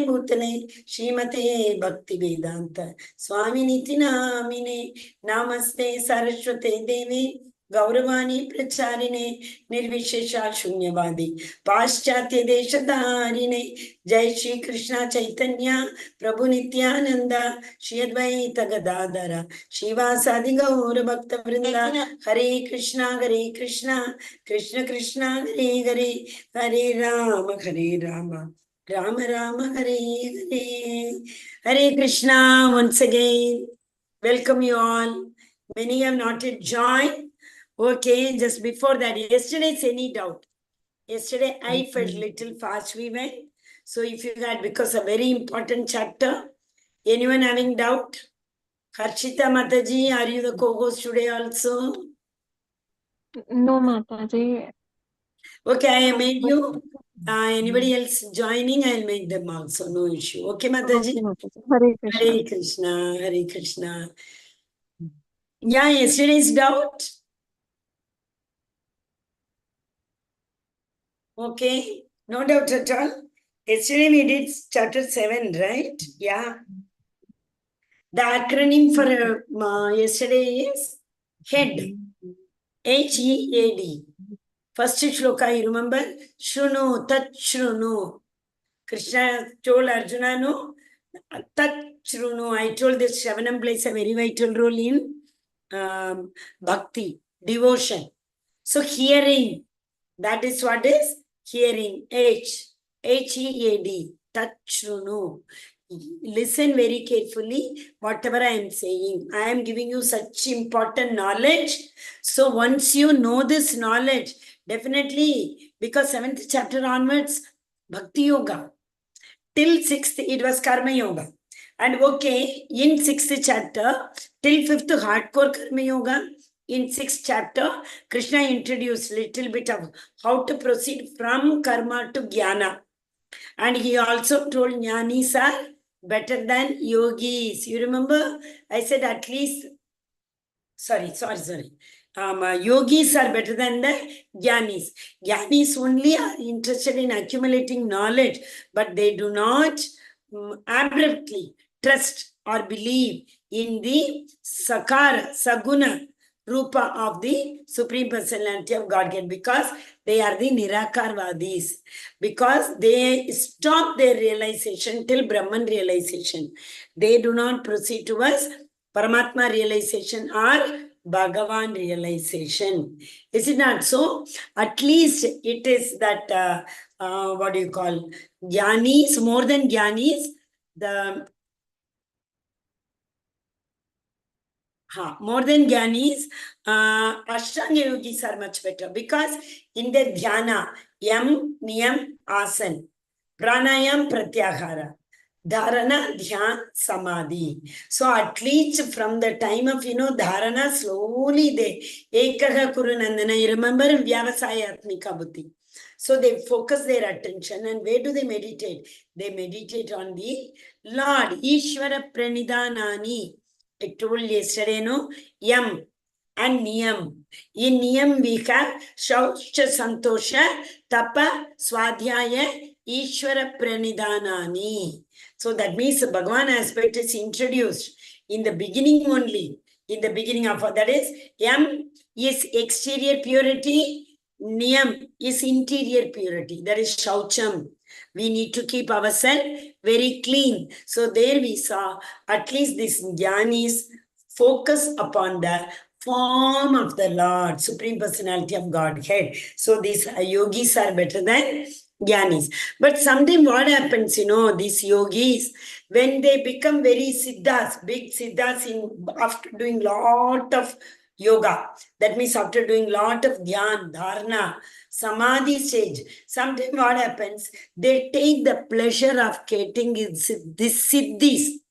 Bhutale Srimate Bhakti Vedanta Swaminiti Namine Namaste Saraswate Devi Gauravani Pracharine Nirvishesha Shunyavadi Paschatya Deshadarine Jai Shri Krishna Chaitanya Prabhu Nityananda Shri Advaita Gadadhara Shivasadi Gaura Bhakta Vrinda Hare Krishna Krishna Krishna Hare Hare Hare Rama Rama Rama Hare Hare Hare Krishna. Once again, welcome you all. Many have not yet joined. Okay, just before that, yesterday's any doubt? Yesterday I felt little fast we went. So if you had, because a very important chapter, anyone having doubt? Harshita Mataji, are you the co-host today also? No, Mataji. Okay, I made you. Anybody else joining, I'll make them also. No issue. Okay, Mataji? Okay, Mataji. Hare Krishna. Hare Krishna. Hare Krishna. Yeah, yesterday's doubt. Okay, no doubt at all. Yesterday we did chapter 7, right? Yeah. The acronym for yesterday is HEAD. H-E-A-D. First shloka, you remember? Shrunu, Tat Shrunu. Krishna told Arjuna, no? Tat Shrunu. I told this Shravanam plays a very vital role in bhakti, devotion. So hearing, that is what is hearing. H-E-A-D. Tat Shrunu. Listen very carefully whatever I am saying. I am giving you such important knowledge. So once you know this knowledge, definitely, because 7th chapter onwards, Bhakti Yoga. Till 6th, it was Karma Yoga. And okay, in 6th chapter, till 5th, hardcore Karma Yoga. In 6th chapter, Krishna introduced little bit of how to proceed from karma to jnana. And he also told jnanis are better than yogis. You remember? I said at least, sorry. Yogis are better than the jnanis. Jnanis only are interested in accumulating knowledge, but they do not abruptly trust or believe in the sakara, saguna, rupa of the Supreme Personality of Godhead, because they are the Nirakarvadis, because they stop their realization till Brahman realization. They do not proceed towards Paramatma realization or Bhagavan realization. Is it not so? At least it is that, what do you call, Jnanis, more than Jnanis, more than Jnanis, Ashtanga yogis are much better, because in the dhyana, yam, niyam, asan, pranayam, pratyahara, dharana, dhyan, samadhi. So at least from the time of, dharana, slowly they, ekaha kurunandana, you remember vyavasayatmika buddhi. So they focus their attention, and where do they meditate? They meditate on the Lord, Ishvara Pranidhanani. I told yesterday, no? Yam and Niyam. In Niyam we have Shaucha Santosha, Tapa, Swadhyaya, Ishvara Pranidhanani. So that means the Bhagavan aspect is introduced in the beginning only. In the beginning of that is, Yam is exterior purity, Niyam is interior purity. That is Shaucham. We need to keep ourselves very clean. So there we saw at least this jnanis focus upon the form of the Lord, Supreme Personality of Godhead. So these yogis are better than jnanis. But sometimes what happens, these yogis, when they become very siddhas, big siddhas after doing lot of yoga, that means after doing lot of dhyan, dharana, samadhi stage, sometimes what happens, they take the pleasure of getting this siddhis.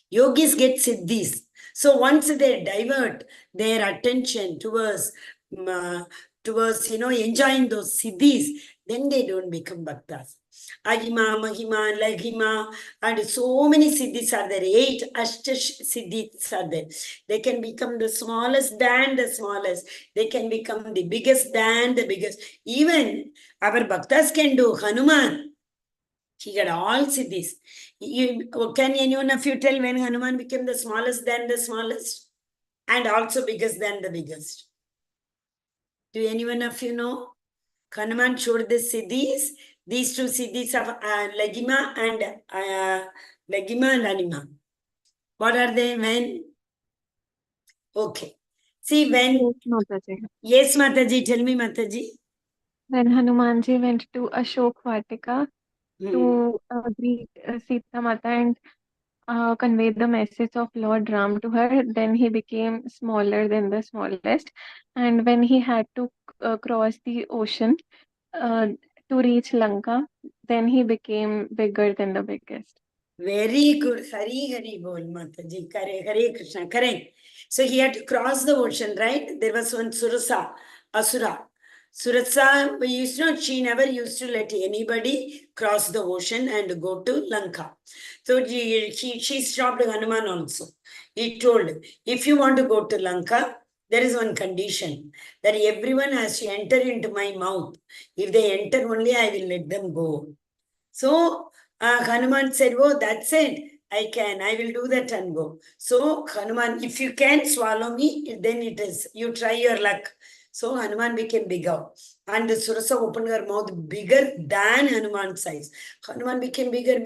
Yogis get siddhis. So once they divert their attention towards enjoying those siddhis, then they don't become bhaktas. Ahima, Mahima, Laghima, and so many siddhis are there. 8 Ashtash siddhis are there. They can become the smallest than the smallest. They can become the biggest than the biggest. Even our bhaktas can do Hanuman. He got all siddhis. Can anyone of you tell when Hanuman became the smallest than the smallest? And also biggest than the biggest? Do anyone of you know? Hanuman showed the siddhis. These two siddhis of Lagima and Anima. What are they when? Okay. See when... Yes, Mataji. Yes, Mataji. Tell me, Mataji. When Hanumanji went to Ashok Vatika to greet Sita Mata and convey the message of Lord Ram to her, then he became smaller than the smallest. And when he had to cross the ocean uh, to reach Lanka, then he became bigger than the biggest. Very good. Hari Hari Bol, Mataji. Correct. Hare Krishna. Correct. So he had to cross the ocean, right? There was one Surasa, Asura. Surasa, she never used to let anybody cross the ocean and go to Lanka. So she stopped Hanuman also. He told, if you want to go to Lanka, there is one condition that everyone has to enter into my mouth. If they enter only, I will let them go. So Hanuman said, oh, that's it. I will do that and go. So Hanuman, if you can swallow me, then it is, you try your luck. So Hanuman became bigger. And Surasa opened her mouth bigger than Hanuman's size. Hanuman became bigger.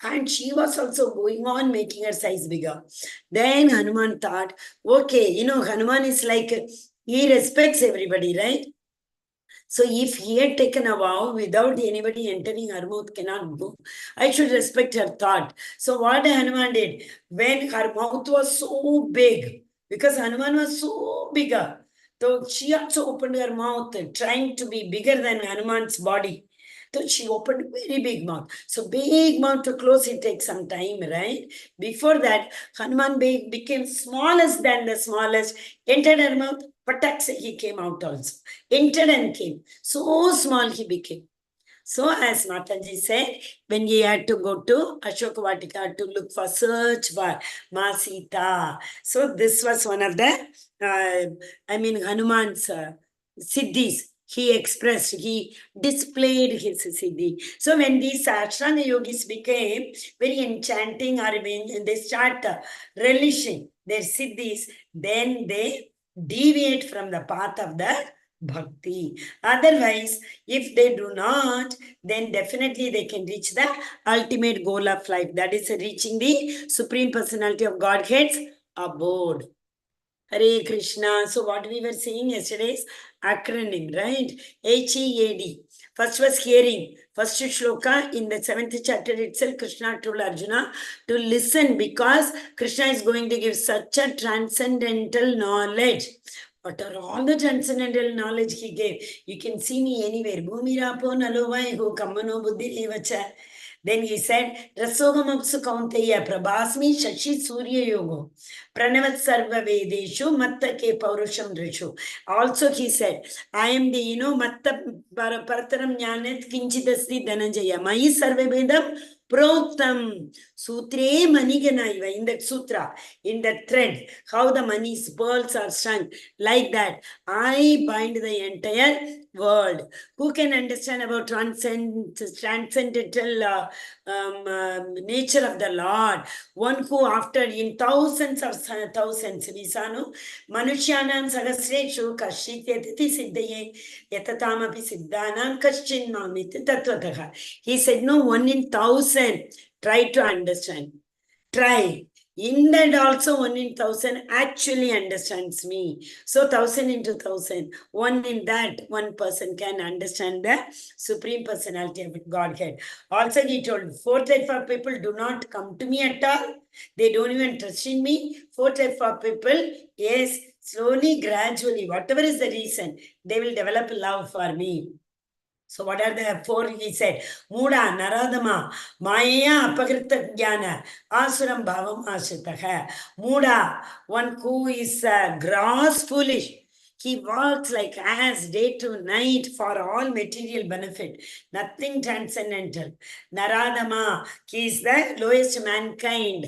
And she was also going on making her size bigger. Then Hanuman thought, okay, Hanuman is like, he respects everybody, right? So if he had taken a vow without anybody entering her mouth cannot go, I should respect her thought. So what Hanuman did, when her mouth was so big, because Hanuman was so bigger, so she also opened her mouth, trying to be bigger than Hanuman's body. So she opened very big mouth. So big mouth to close, it takes some time, right? Before that, Hanuman became smallest than the smallest, entered her mouth, pataks, he came out also. Entered and came. So small he became. So as Mataji said, when he had to go to Ashoka Vatika to look for search for Ma Sita. So this was one of the, Hanuman's siddhis. He expressed, he displayed his siddhi. So when these Ashtanga yogis became very enchanting, or when they start relishing their siddhis, then they deviate from the path of the bhakti. Otherwise, if they do not, then definitely they can reach the ultimate goal of life. That is reaching the Supreme Personality of Godhead's abode. Hare Krishna. So what we were saying yesterday is acronym, right? HEAD. First was hearing. First shloka in the 7th chapter itself, Krishna told Arjuna to listen, because Krishna is going to give such a transcendental knowledge. What are all the transcendental knowledge he gave? You can see me anywhere. Bhumirapo nalovai ho kammano buddhi revacha. Then he said, Rasogamapsu kaunteya prabhasmi shashi surya yogo. Pranavat sarva vedeshu mattake paurusham drishu. Also he said, I am the, matta parataram jnanat kinchidasti dhananjaya. Mayi sarva vedam proktam. Sutre maniganaiva. In that sutra, in that thread, how the money's pearls are strung. Like that, I bind the entire world. Who can understand about transcendental nature of the Lord? One who after in thousands of thousands, Visanu, Manushyanam Sahasreshu Kashit Yatati Siddhaye Yatatamapi Siddhanam Kaschin Mamit Tatvataha. He said, no, 1 in 1,000. Try to understand. Try. In that also 1 in 1,000 actually understands me. So 1,000 into 1,000, 1 in that, one person can understand the Supreme Personality of Godhead. Also he told, 4 type of people do not come to me at all. They don't even trust in me. 4 type of people, yes, slowly, gradually, whatever is the reason, they will develop love for me. So what are the 4? He said, Muda, Naradama, Maya, Apakrita Jnana, Asuram Bhavam Ashitaha. Muda, one who is gross foolish. He works like as day to night for all material benefit, nothing transcendental. Naradama, he is the lowest mankind.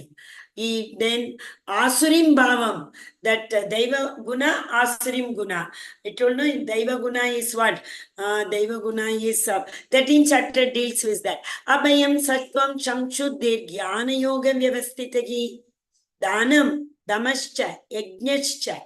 Then Asurim Bhavam, that Daiva Guna, Asurim Guna. I told you, Daiva Guna is what? Daiva Guna is 13th chapter deals with that. Abhayam Sattvam Shamshuddhir Jnana Yoga Vyavastitagi Danam Damascha Yajnascha.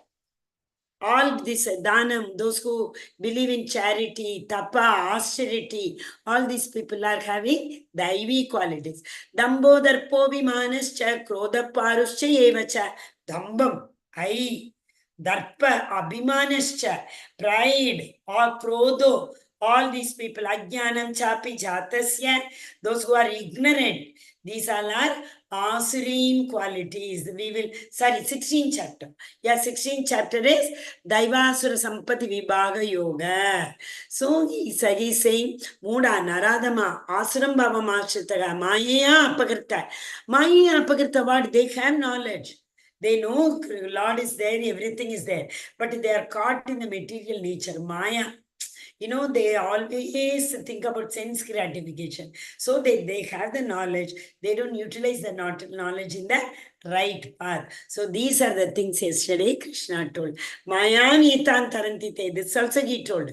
All this Danam, those who believe in charity, tapa, austerity, all these people are having Daivi qualities. Dambo Darpo Vimanascha Krodha Paruscha Evacha. Dambam, I, Darpa, Abhimanascha, pride, or Krodho, all these people, Ajnanam Chapi Jatasya, those who are ignorant, these all are Asurim qualities. We will, 16th chapter. Yeah, 16th chapter is Daivasura Sampati Vibhaga Yoga. So he's saying, Muda Naradama, Asuram Baba Mashitaga, Maya Apagarta. Maya Apagarta, what? They have knowledge. They know Lord is there, everything is there. But they are caught in the material nature, Maya. They always think about sense gratification. So they have the knowledge. They don't utilize the knowledge in the right path. So these are the things yesterday Krishna told. Mayam etan tarantite. This also he told.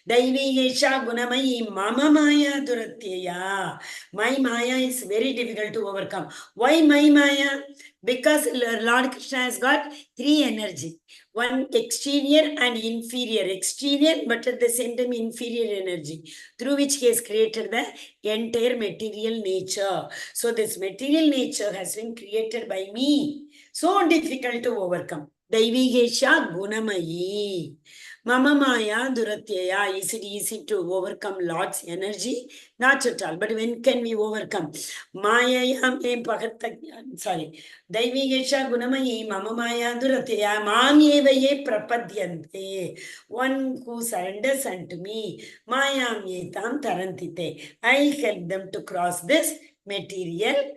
Daivi yesha gunamayi mama maya duratyaya. My maya is very difficult to overcome. Why my maya? Because Lord Krishna has got 3 energy. One exterior and inferior. Exterior, but at the same time inferior energy, through which he has created the entire material nature. So this material nature has been created by me. So difficult to overcome. Daivigesha gunamayi. Mama Maya Duratyaya. Is it easy to overcome Lord's energy? Not at all. But when can we overcome? Maya sorry. Daivigesha gunamayi mama Maya Duratyaya mamyevaye prapadyante. One who surrenders unto me, Mayam yetam tarantite. I help them to cross this material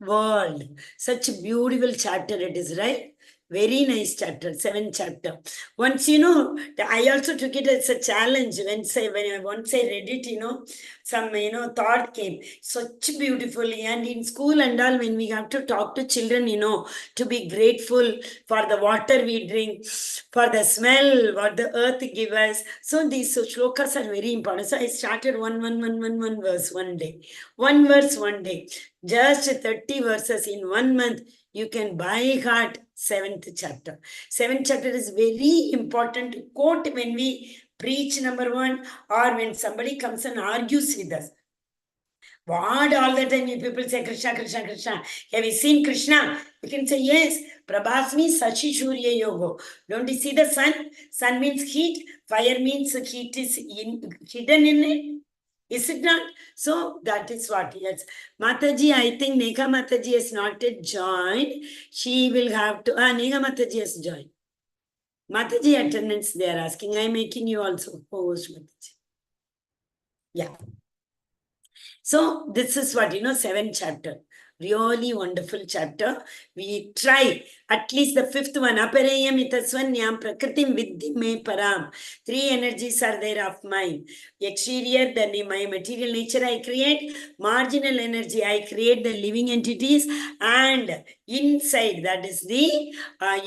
world. Such a beautiful chapter it is, right? Very nice chapter, 7th chapter. Once, I also took it as a challenge once I read it, some, thought came such beautifully. And in school and all, when we have to talk to children, to be grateful for the water we drink, for the smell, what the earth gives us. So these shlokas are very important. So I started one verse one day. One verse one day. Just 30 verses in 1 month. You can by heart 7th chapter. 7th chapter is very important to quote when we preach number 1 or when somebody comes and argues with us. What all the time you people say Krishna, Krishna, Krishna. Have you seen Krishna? You can say yes. Prabhasmi Sachi Shurya Yogo. Don't you see the sun? Sun means heat. Fire means heat is hidden in it. Is it not? So that is what. Yes. Mataji, I think Neka Mataji has not yet joined. She will have to. Neka Mataji has joined. Mataji attendance they are asking. I am making you also host, Mataji. Yeah. So this is what, 7th chapter. Really wonderful chapter. We try at least the 5th one. Aparayam itaswanyam prakritim viddhi me param. 3 energies are there of mine. Exterior, my material nature I create. Marginal energy, I create the living entities. And inside, that is the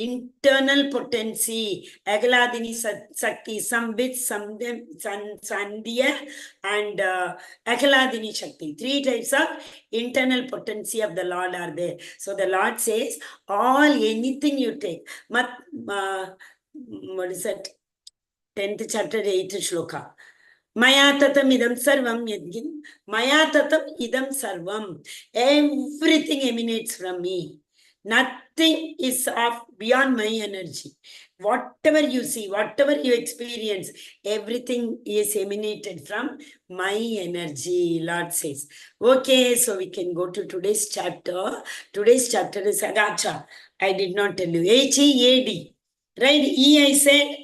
internal potency. Agaladini Sakti, Sambit, Sandhya, and Akaladini Shakti. 3 types of internal potency of the Lord are there. So the Lord says, anything you take. What is that? 10th chapter, 8th shloka. Maya tatam idam sarvam yadgin. Maya tatam idam sarvam. Everything emanates from me. Nothing is beyond my energy. Whatever you see, whatever you experience, everything is emanated from my energy, Lord says. Okay, so we can go to today's chapter. Today's chapter is Agacha. I did not tell you. H-E-A-D. Right? E I said,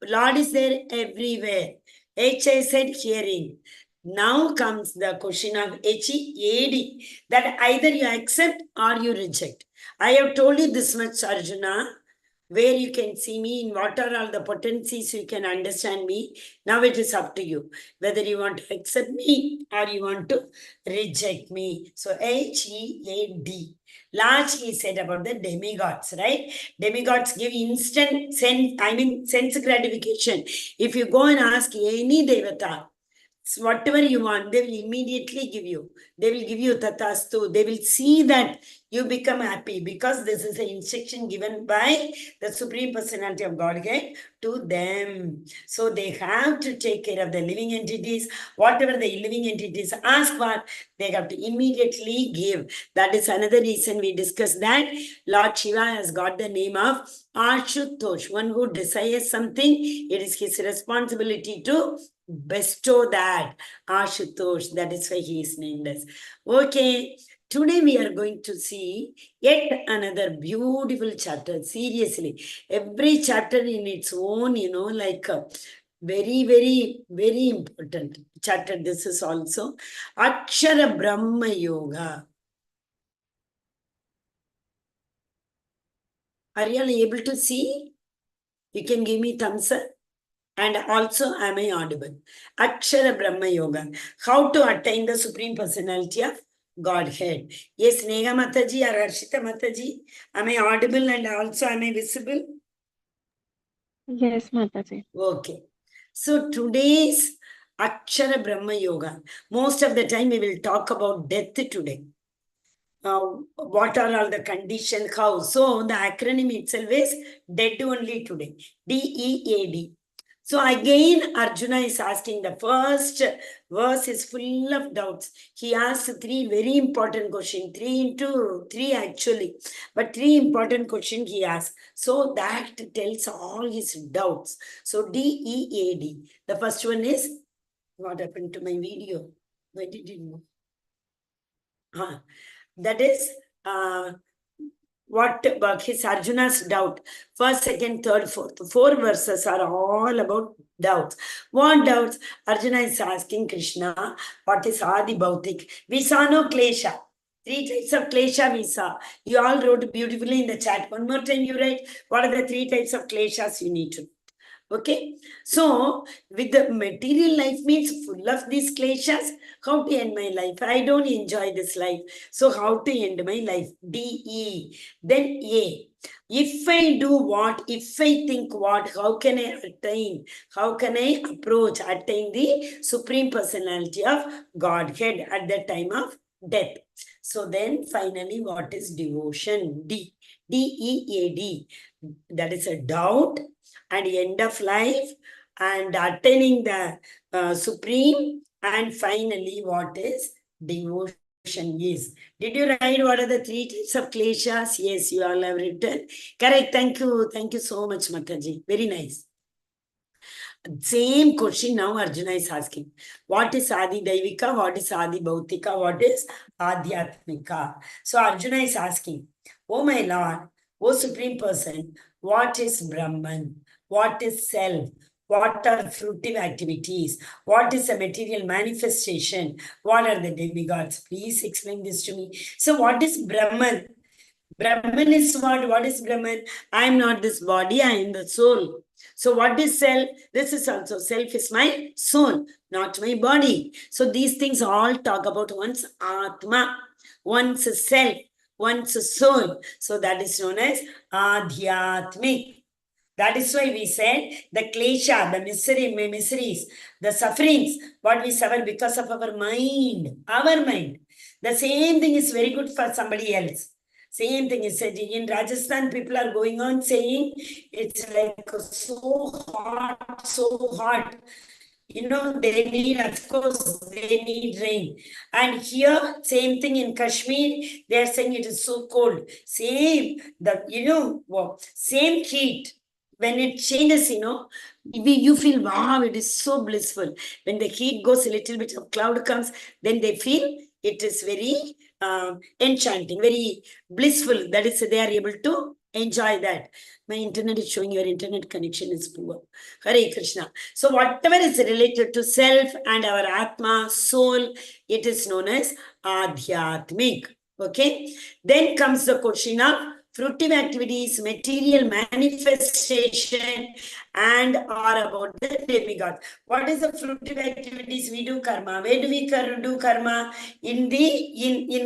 Lord is there everywhere. H I said hearing. Now comes the question of H-E-A-D. That either you accept or you reject. I have told you this much, Arjuna. where you can see me, in what are all the potencies you can understand me. Now it is up to you, whether you want to accept me or you want to reject me. So H-E-A-D. Last he said about the demigods, right? Demigods give instant sense gratification. If you go and ask any devata, whatever you want, they will immediately give you. They will give you tatastu. They will see that you become happy because this is an instruction given by the Supreme Personality of Godhead to them. So they have to take care of the living entities. Whatever the living entities ask for, they have to immediately give. That is another reason we discussed that Lord Shiva has got the name of Ashutosh. One who desires something, it is his responsibility to bestow that. Ashutosh, that is why he is named as. Okay, today we are going to see yet another beautiful chapter. Seriously, every chapter in its own, like very, very, very important chapter. This is also Akshara Brahma Yoga. Are you all able to see? You can give me thumbs up. And also, am I audible? Akshara Brahma Yoga. How to attain the Supreme Personality of Godhead. Yes, Nega Mataji or Arshita Mataji. Am I audible and also am I visible? Yes, Mataji. Okay. So today's Akshara Brahma Yoga. Most of the time we will talk about death today. What are all the conditions? How? So the acronym itself is dead only today. DEAD. So again, Arjuna is asking, the first verse is full of doubts. He asks three very important questions, 3 into 3 actually, but 3 important questions he asks. So that tells all his doubts. So DEAD. The first one is, what happened to my video? Why did it move? That is what his Arjuna's doubt. First, second, third, fourth. 4 verses are all about doubts. What doubts? Arjuna is asking Krishna, what is Adi Bhautik? We saw no klesha. 3 types of klesha we saw. You all wrote beautifully in the chat. One more time you write, what are the 3 types of kleshas you need to? Okay, so with the material life means full of these kleshas, how to end my life? I don't enjoy this life. So how to end my life? D-E. Then A. If I do what, if I think what, how can I attain? How can I approach, attain the Supreme Personality of Godhead at the time of death? So then finally, what is devotion? D. D-E-A-D. That is a doubt and end of life and attaining the Supreme, and finally what is devotion is. Did you write what are the 3 types of kleshas? Yes, you all have written. Correct. Thank you so much, Mataji. Very nice. Same question now Arjuna is asking. What is Adi Daivika? What is Adi Bhautika? What is Adhyatmika? So Arjuna is asking, oh my Lord, oh Supreme Person, what is Brahman? What is self? What are fruitive activities? What is a material manifestation? What are the demigods? Please explain this to me. So what is Brahman? Brahman is what? What is Brahman? I am not this body, I am the soul. So what is self? This is also self is my soul, not my body. So these things all talk about one's Atma, one's self, one's soul. So that is known as Adhyatmik. That is why we said the klesha, the miseries, the sufferings, what we suffer because of our mind, our mind. The same thing is very good for somebody else. Same thing is said in Rajasthan, people are going on saying it's like so hot, so hot. They need, of course, they need rain. And here, same thing in Kashmir, they are saying it is so cold. Same, same heat. When it changes, you feel, wow, it is so blissful. When the heat goes, a little bit of cloud comes, then they feel it is very enchanting, very blissful. That is, they are able to enjoy that. My internet is showing your internet connection is poor. Hare Krishna. So whatever is related to self and our Atma, soul, it is known as Adhyatmik. Okay. Then comes the question of fruitive activities, material manifestation, and are about the demigod. What is the fruitive activities? We do karma. Where do we do karma? In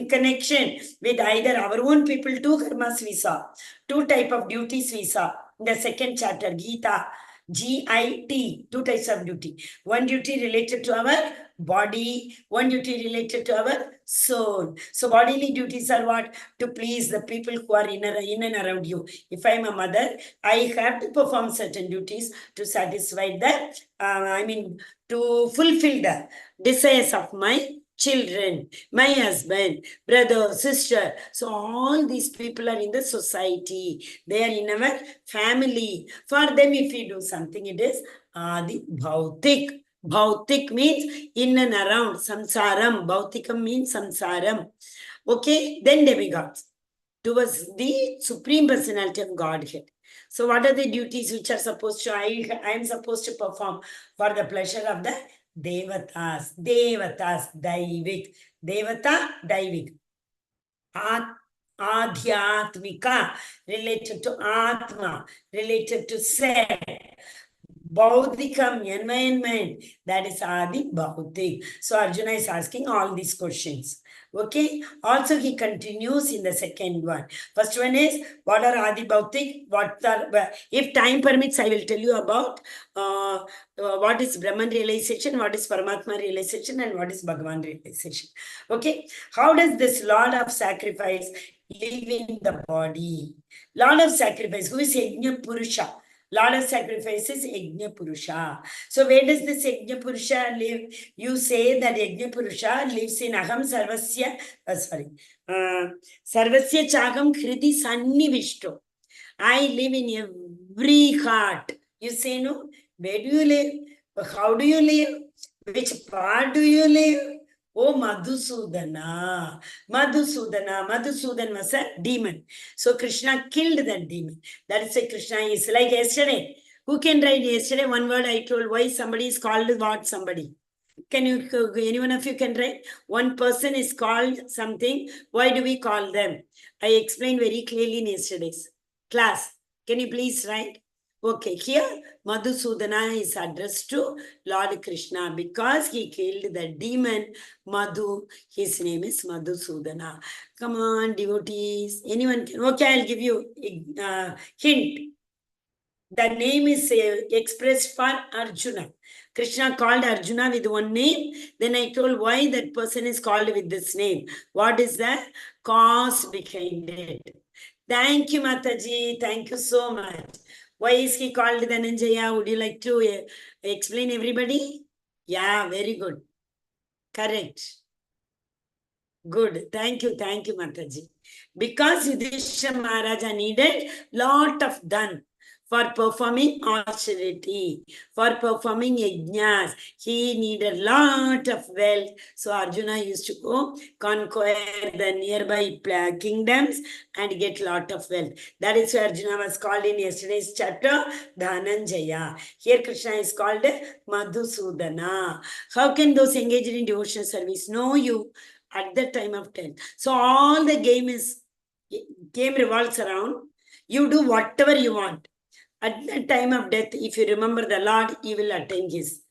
connection with either our own people, two karmas we saw, two type of duties we saw in the second chapter, Gita. GIT, two types of duty. One duty related to our body, one duty related to our soul. So bodily duties are what? To please the people who are in and around you. If I am a mother, I have to perform certain duties to satisfy to fulfill the desires of my children, my husband, brother, sister. So all these people are in the society. They are in our family. For them, if we do something, it is Adi Bhautik. Bhautik means in and around. Samsaram. Bhautikam means samsaram. Okay, then demigods. Towards the Supreme Personality of Godhead. So what are the duties which are supposed to, I am supposed to perform for the pleasure of the Devatas, Daivik. Devata, Daivik. Adhyatmika, related to Atma, related to self. Bautikam, environment, that is Adi Bautik. So Arjuna is asking all these questions. Okay. Also, he continues in the second one. First one is, what are Adi Bautik? If time permits, I will tell you about what is Brahman realization, what is Paramatma realization, and what is Bhagavan realization. Okay. How does this Lord of sacrifice live in the body? Lord of sacrifice, who is Yajna Purusha? Lord of sacrifice is Yajna Purusha. So where does this Yajna Purusha live? You say that Yajna Purusha lives in Aham Sarvasya, Sarvasya Chagam Hridi Sannivishto. I live in every heart. You say no? Where do you live? How do you live? Which part do you live? Oh, Madhusudana. Madhusudan was a demon. So Krishna killed that demon. That is why Krishna is like yesterday. Who can write yesterday? One word I told. Why somebody is called what somebody? Can you, anyone of you can write? One person is called something. Why do we call them? I explained very clearly in yesterday's class. Can you please write? Okay, here Madhusudana is addressed to Lord Krishna because he killed the demon Madhu. His name is Madhusudana. Come on, devotees. Anyone can? Okay, I'll give you a hint. The name is expressed for Arjuna. Krishna called Arjuna with one name. Then I told why that person is called with this name. What is the cause behind it? Thank you, Mataji. Thank you so much. Why is he called Dhananjaya? Would you like to explain everybody? Yeah, very good. Correct. Good. Thank you, Mataji. Because Yudhishthira Maharaja needed lot of dhan for performing austerity, for performing yajnas. He needed lot of wealth. So Arjuna used to go conquer the nearby kingdoms and get lot of wealth. That is why Arjuna was called in yesterday's chapter Dhananjaya. Here Krishna is called Madhusudana. How can those engaged in devotional service know you at the time of death? So all the game revolves around you do whatever you want. At the time of death, if you remember the Lord, you will attain his.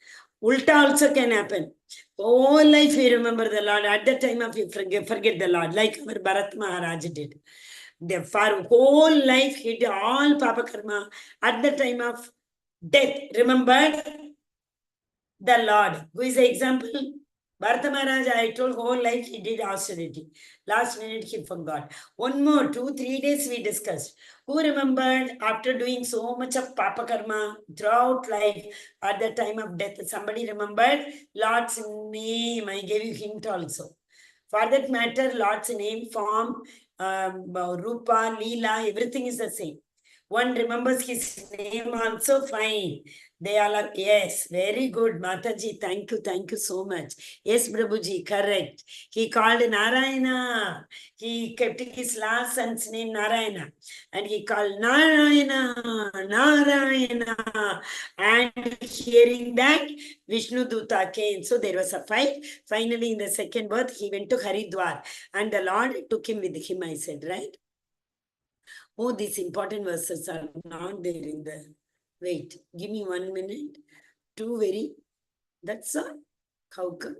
Ulta also can happen. Whole life you remember the Lord. At the time of you forget the Lord, like our Bharat Maharaj did. For whole life he did all Papa Karma. At the time of death, remembered the Lord. Who is the example? Bharata Maharaj, I told whole life he did austerity. Last minute he forgot. One more, 2-3 days we discussed. Who remembered after doing so much of Papa Karma throughout life, at the time of death, somebody remembered Lord's name. I gave you hint also. For that matter, Lord's name, form, Rupa, Leela, everything is the same. One remembers his name also, fine. They all are, yes, very good. Mataji, thank you so much. Yes, Prabhuji, correct. He called Narayana. He kept his last son's name Narayana. And he called Narayana. And hearing that, Vishnu Duta came. So there was a fight. Finally, in the second birth, he went to Haridwar. And the Lord took him with him, I said, right? Oh, these important verses are not there in the... Wait, give me 1 minute. Two very... That's all. How come?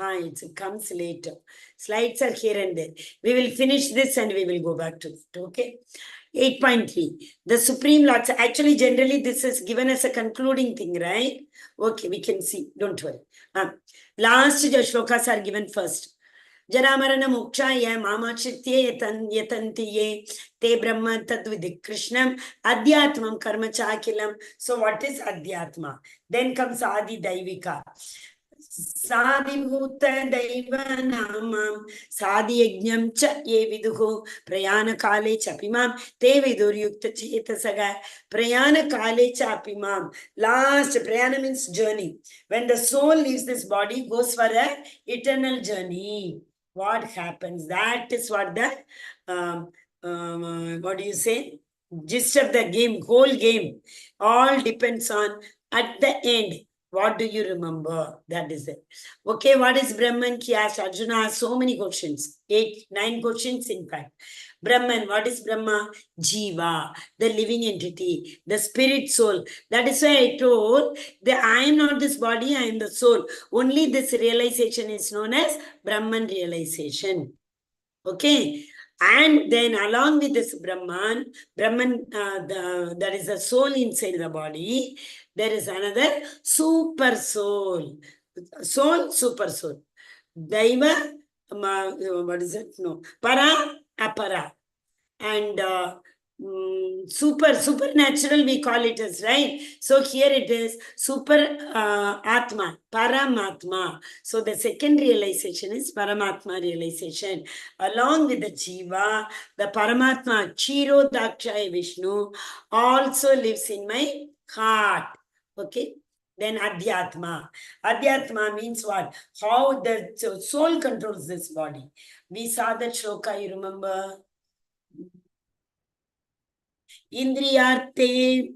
It comes later. Slides are here and there. We will finish this and we will go back to it. Okay. 8.3. The Supreme Lord. Actually, generally, this is given as a concluding thing, right? Okay, we can see. Don't worry. Last shlokas are given first. Jaramarana mokshaya mamachitye yatantiye te brahma tadvidik krishnam adhyatmam karma chakilam. So what is adhyatma? Then comes adi daivika. Sadhibhuta daiva namam sadhiyajnam cha ye viduhu prayana kale chapimam te viduryukta chetasaga prayana kale chapimam. Last, prayana means journey. When the soul leaves this body, goes for an eternal journey. What happens? That is what the, what do you say? Gist of the game, whole game. All depends on at the end. What do you remember? That is it. Okay, what is Brahman? Ki asked Arjuna asked so many questions. 8, 9 questions in fact. Brahman, what is Brahma? Jiva, the living entity, the spirit soul. That is why I told that I am not this body, I am the soul. Only this realization is known as Brahman realization. Okay. And then along with this Brahman, that is the soul inside the body, there is another super soul. Soul, super soul. Daiva, what is it? No. Para, apara. And supernatural we call it as, right? So here it is super atma, paramatma. So the second realization is paramatma realization. Along with the jiva, the paramatma chiro dakshaya Vishnu also lives in my heart. Okay. Then adhyatma. Adhyatma means what? How the soul controls this body. We saw that shloka, you remember? Indriyarte,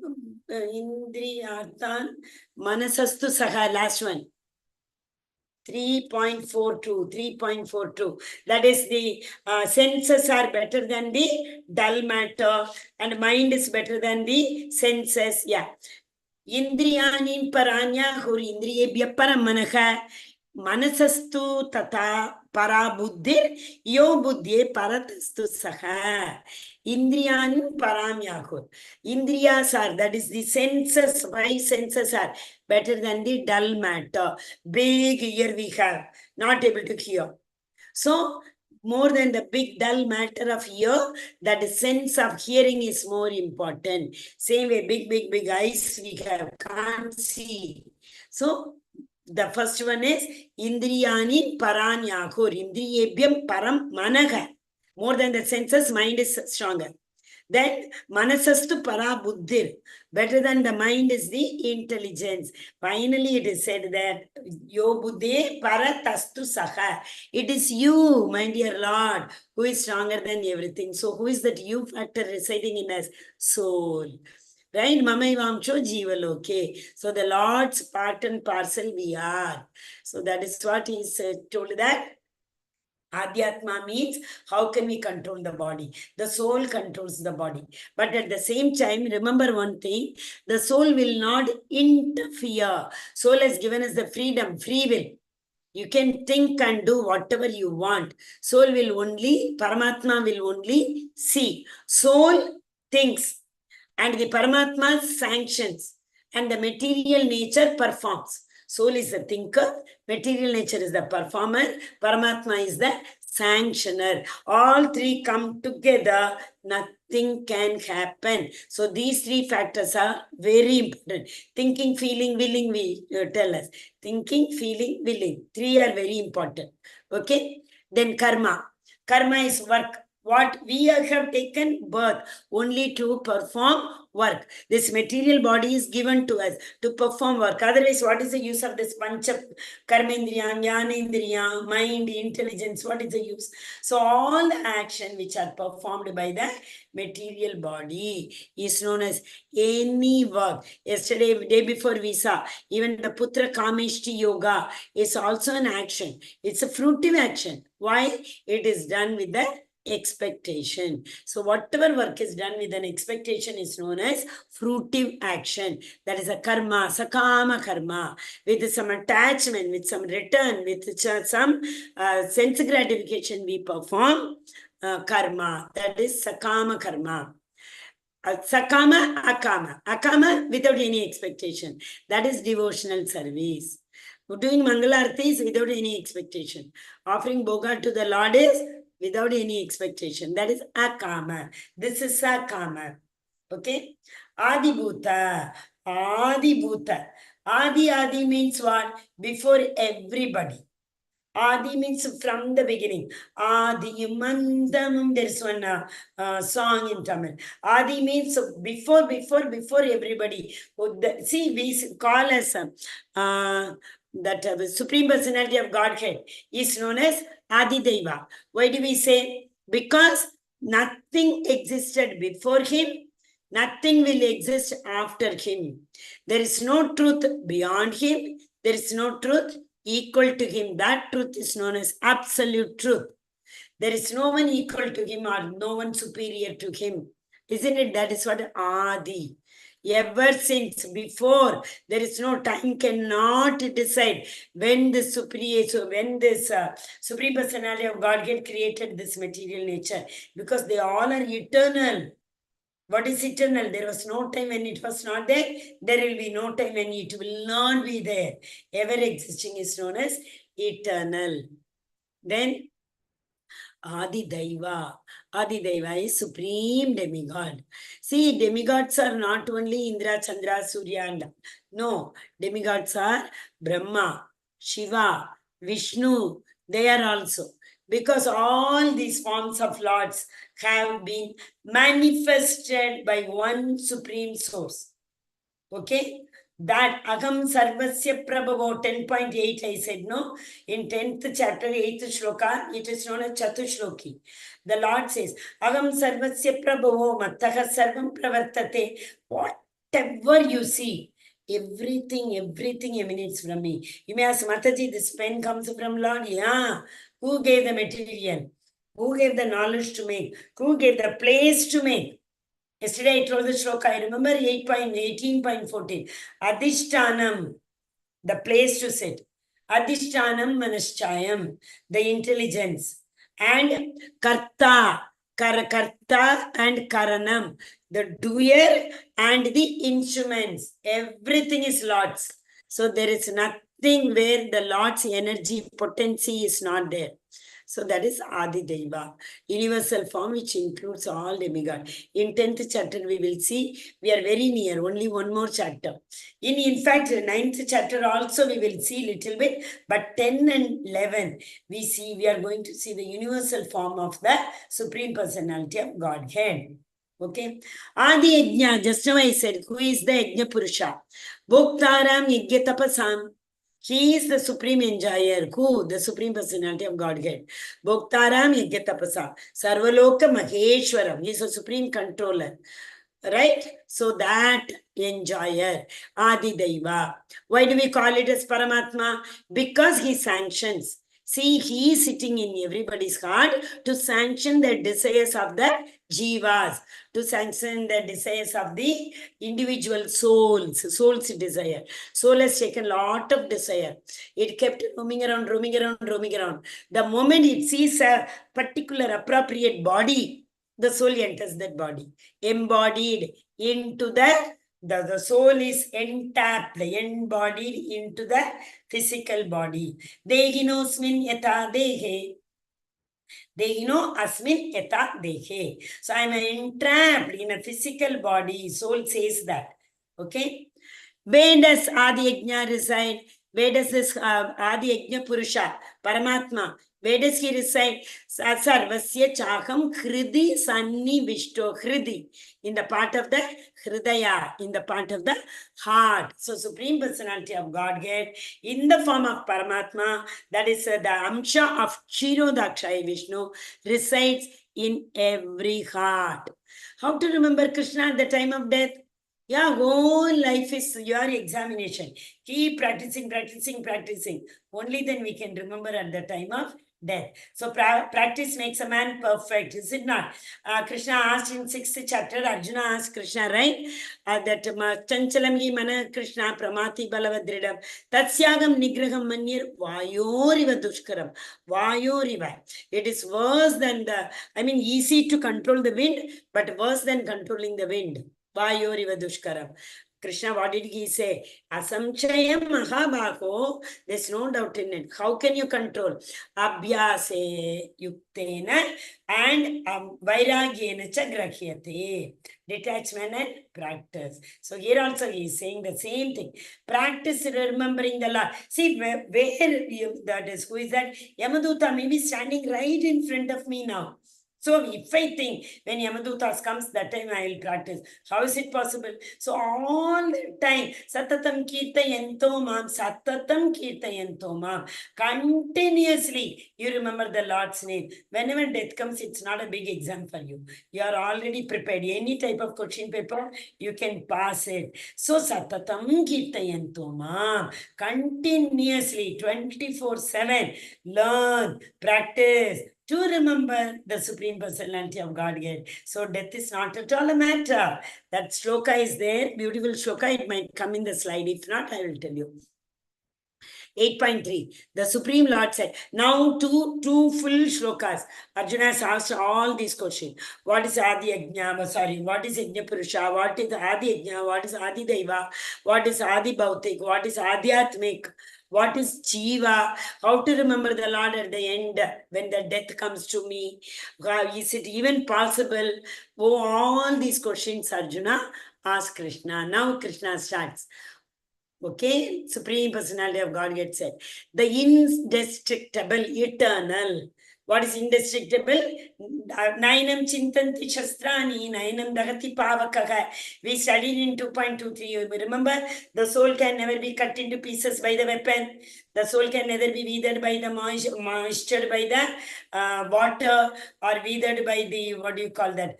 Indriyartan, Manasastu Saha, last one. 3.42. That is the senses are better than the dull matter and mind is better than the senses. Yeah. Indriyanin paranya huri indriyebhya paramanaha manasastu tata parabuddhir yo buddhye paratastu saha. Indriyanin paramyahur. Indriyas are, that is the senses, 5 senses are better than the dull matter. Big ear we have, not able to hear. So, more than the big dull matter of ear, that sense of hearing is more important. Same way, big eyes we have, can't see. So, the first one is Indriyani Paranyakur, Indriyebhyam Param Managa. More than the senses, mind is stronger. Then Manasastu Para Buddhir. Better than the mind is the intelligence. Finally, it is said that Yo Buddhe Para Tastu Saha. It is you, my dear Lord, who is stronger than everything. So who is that you factor residing in us? Soul. Right? Mamaivamcho Jivaloke. So the Lord's part and parcel we are. So that is what he told that. Adhyatma means how can we control the body? The soul controls the body. But at the same time, remember one thing, the soul will not interfere. Soul has given us the freedom, free will. You can think and do whatever you want. Soul will only, Paramatma will only see. Soul thinks and the Paramatma sanctions and the material nature performs. Soul is the thinker, material nature is the performer, Paramatma is the sanctioner. All three come together, nothing can happen. So these 3 factors are very important. Thinking, feeling, willing, we tell us. Thinking, feeling, willing. 3 are very important. Okay. Then karma. Karma is work. What we have taken birth only to perform work. This material body is given to us to perform work. Otherwise, what is the use of this pancha karmendriya, jnanendriya, mind, intelligence? What is the use? So all the action which are performed by the material body is known as any work. Yesterday, day before we saw, even the Putra Kameshti Yoga is also an action. It's a fruitive action. Why? It is done with the expectation. So whatever work is done with an expectation is known as fruitive action. That is a karma, sakama karma, with some attachment, with some return, with some sense gratification we perform karma. That is sakama karma. Sakama, akama. Akama without any expectation. That is devotional service. Doing Mangalarti is without any expectation. Offering Bhoga to the Lord is without any expectation. That is akama. This is sakama. Okay? Adibhuta. Adibhuta. Adi means what? Before everybody. Adi means from the beginning. Adi Mandamam. There's one song in Tamil. Adi means before everybody. See, we call as that Supreme Personality of Godhead is known as Adi Deva. Why do we say? Because nothing existed before him, nothing will exist after him. There is no truth beyond him. There is no truth equal to him. That truth is known as absolute truth. There is no one equal to him or no one superior to him. Isn't it? That is what Adi. Ever since before, there is no time cannot decide when the superior, so when this Supreme Personality of Godhead created this material nature, because they all are eternal. What is eternal? There was no time when it was not there. There will be no time when it will not be there. Ever existing is known as eternal. Then Adi Daiva. Adi Daiva is supreme demigod. See, demigods are not only Indra, Chandra, Surya, and no, demigods are Brahma, Shiva, Vishnu. They are also. Because all these forms of lords have been manifested by one supreme source. Okay? That Agam Sarvasya Prabhavo 10.8 I said, no? In 10th chapter, 8th shloka, it is known as Chatushloki. The Lord says, Agam Sarvasya Prabhavo Mattaha Sarvam Pravartate. Whatever you see, everything emanates from me. You may ask, Mataji, this pen comes from Lord? Yeah. Who gave the material? Who gave the knowledge to make? Who gave the place to make? Yesterday I told the shloka, I remember 18.14. Adhishtanam, the place to sit. Adhishtanam manaschayam, the intelligence. And karta, karta and karanam, the doer and the instruments. Everything is Lord's. So there is nothing where the Lord's energy potency is not there. So that is Adi Deva, universal form which includes all demigod. In 10th chapter we will see, we are very near, only one more chapter. In fact, 9th chapter also we will see little bit, but 10 and 11 we are going to see the universal form of the Supreme Personality of Godhead. Okay. Adi Yajna, just now I said, who is the Yajna Purusha? Bhoktaram Yajna Tapasam. He is the supreme enjoyer. Who? The Supreme Personality of Godhead. Bhoktaram Yajnatapasa. Sarvaloka Maheshwaram. He is a supreme controller. Right? So that enjoyer. Adi Daiva. Why do we call it as Paramatma? Because he sanctions. See, he is sitting in everybody's heart to sanction the desires of the jivas, to sanction the desires of the individual souls, soul's desire. Soul has taken a lot of desire. It kept roaming around. The moment it sees a particular appropriate body, the soul enters that body, embodied into the soul is entrapped, embodied into the physical body. Dehinosmin yata dehe. Dehino asmin yata dehe. So I am entrapped in a physical body. Soul says that. Okay. Where does Adi Yajna reside? Where does this Adi Yajna Purusha, Paramatma, where does he reside? Sarvasya Chakam Hridi Sanni Vishto. Hridi, in the part of the Hridaya, in the part of the heart. So Supreme Personality of Godhead, in the form of Paramatma, that is the Amsha of Kshirodakshaya Vishnu, resides in every heart. How to remember Krishna at the time of death? Yeah, whole life is your examination. Keep practicing, practicing, practicing. Only then we can remember at the time of death. So practice makes a man perfect, is it not? Krishna asked in 6th chapter, Arjuna asked Krishna, right? That chanchalam hi mana Krishna pramati balavadridam tatsyagam nigraham manyir vayoriva dushkaram. Vayoriva. It is worse than easy to control the wind, but worse than controlling the wind. Vayoriva dushkaram. Krishna, what did he say? Asamchayam mahabhago. There's no doubt in it. How can you control? Abhyase yuktena and vairagyena cha grahyate. Detachment and practice. So here also he is saying the same thing. Practice remembering the Lord. See, that is, who is that? Yamaduta may be standing right in front of me now. So if I think when Yamadutas comes, that time I will practice. How is it possible? So all the time, Satatam Kirtayanto Mam, Satatam Kirtayanto Mam. Continuously, you remember the Lord's name. Whenever death comes, it's not a big exam for you. You are already prepared. Any type of question paper, you can pass it. So Satatam Kirtayanto Mam. Continuously, 24/7, learn, practice, to remember the Supreme Personality of Godhead. So death is not at all a matter. That shloka is there, beautiful shloka. It might come in the slide. If not, I will tell you. 8.3. The Supreme Lord said, now two full shlokas. Arjuna has asked all these questions. What is Adi Yajna? Sorry, what is Yajna Purusha? What is Adi Yajna? What is Adi Deva? What is Adi Bhautik? What is Adhyatmik? What is Jiva? How to remember the Lord at the end when the death comes to me? Is it even possible? Oh, all these questions Arjuna asked Krishna. Now Krishna starts. Okay, Supreme Personality of Godhead said, the indestructible, eternal. What is indestructible? Nainam chintanti shastrani, nainam dagati pavakaha. We studied in 2.23. You remember, the soul can never be cut into pieces by the weapon. The soul can neither be withered by the moisture by the water, or withered by the, what do you call that?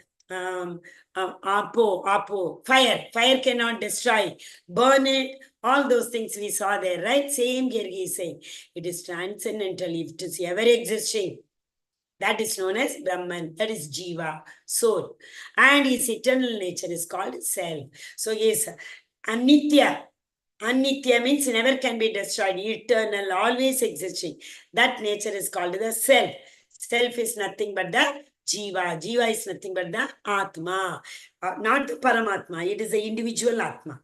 Fire. Fire cannot destroy. Burn it. All those things we saw there, right? Same here he is saying. It is transcendental. It is ever existing. That is known as Brahman. That is Jiva, soul. And his eternal nature is called self. So yes, Anitya. Anitya means never can be destroyed. Eternal, always existing. That nature is called the self. Self is nothing but the Jiva. Jiva is nothing but the Atma. Not the Paramatma. It is the individual Atma.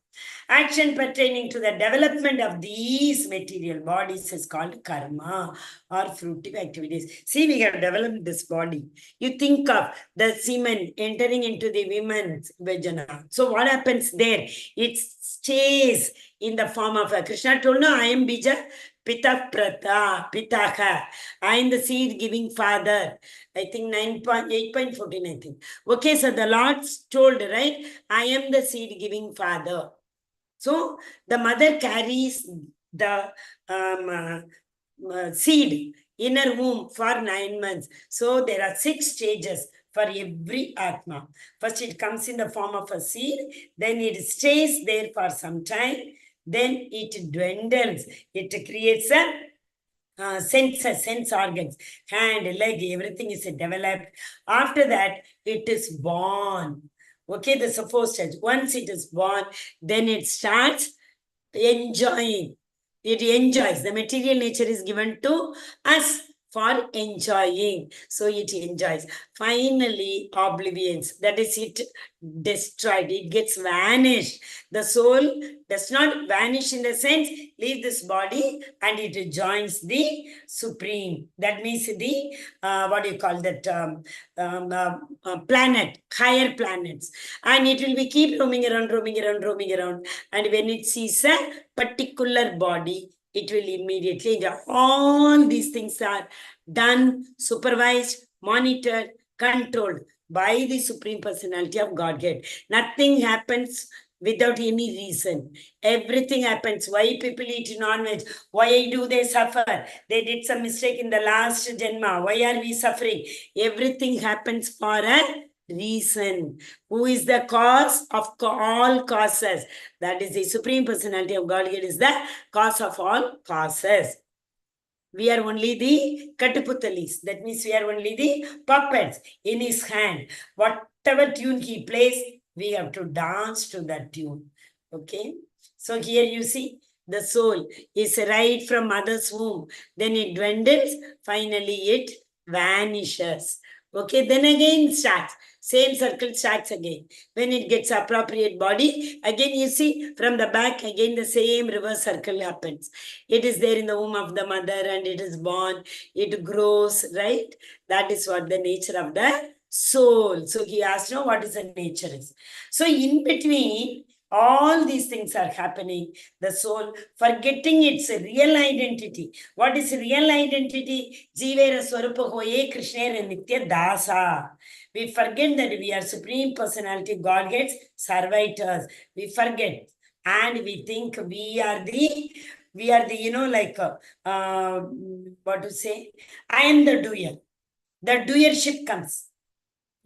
Action pertaining to the development of these material bodies is called karma or fruitive activities. See, we have developed this body. You think of the semen entering into the women's vagina. So what happens there? It stays in the form of a Krishna told, no, I am Bija Pita Prata, Pitaha. I am the seed giving father. I think 8.14, I think. Okay, so the Lord told, right? I am the seed giving father. So the mother carries the seed in her womb for 9 months. So there are 6 stages for every Atma. First, it comes in the form of a seed, then it stays there for some time, then it dwindles, it creates a sense organs, hand, leg, everything is developed. After that, it is born. Okay, the first stage. Once it is born, then it starts enjoying. It enjoys. The material nature is given to us for enjoying. So it enjoys. Finally, oblivions. That is, it destroyed. It gets vanished. The soul does not vanish in the sense, leave this body and it joins the Supreme. That means the, what do you call that, planet, higher planets. And it will be keep roaming around. And when it sees a particular body, it will immediately enjoy. All these things are done, supervised, monitored, controlled by the Supreme Personality of Godhead. Nothing happens without any reason. Everything happens. Why people eat non-veg? Why do they suffer? They did some mistake in the last Janma. Why are we suffering? Everything happens for a reason. Who is the cause of all causes? That is the Supreme Personality of Godhead is the cause of all causes. We are only the Kataputalis. That means we are only the puppets in his hand. Whatever tune he plays, we have to dance to that tune. Okay. So here you see the soul is right from mother's womb. Then it dwindles. Finally, it vanishes. Okay. Then again starts. Same circle starts again. When it gets appropriate body, again you see from the back, again the same reverse circle happens. It is there in the womb of the mother and it is born, it grows, right? That is what the nature of the soul. So he asked, no, what is the nature is? So in between, all these things are happening. The soul forgetting its real identity. What is real identity? Jivera Swarupa Hoye Krishna Nitya Dasa. We forget that we are Supreme Personality, Godhead's servitors. We forget. And we think we are the, what to say? I am the doer. The doership comes.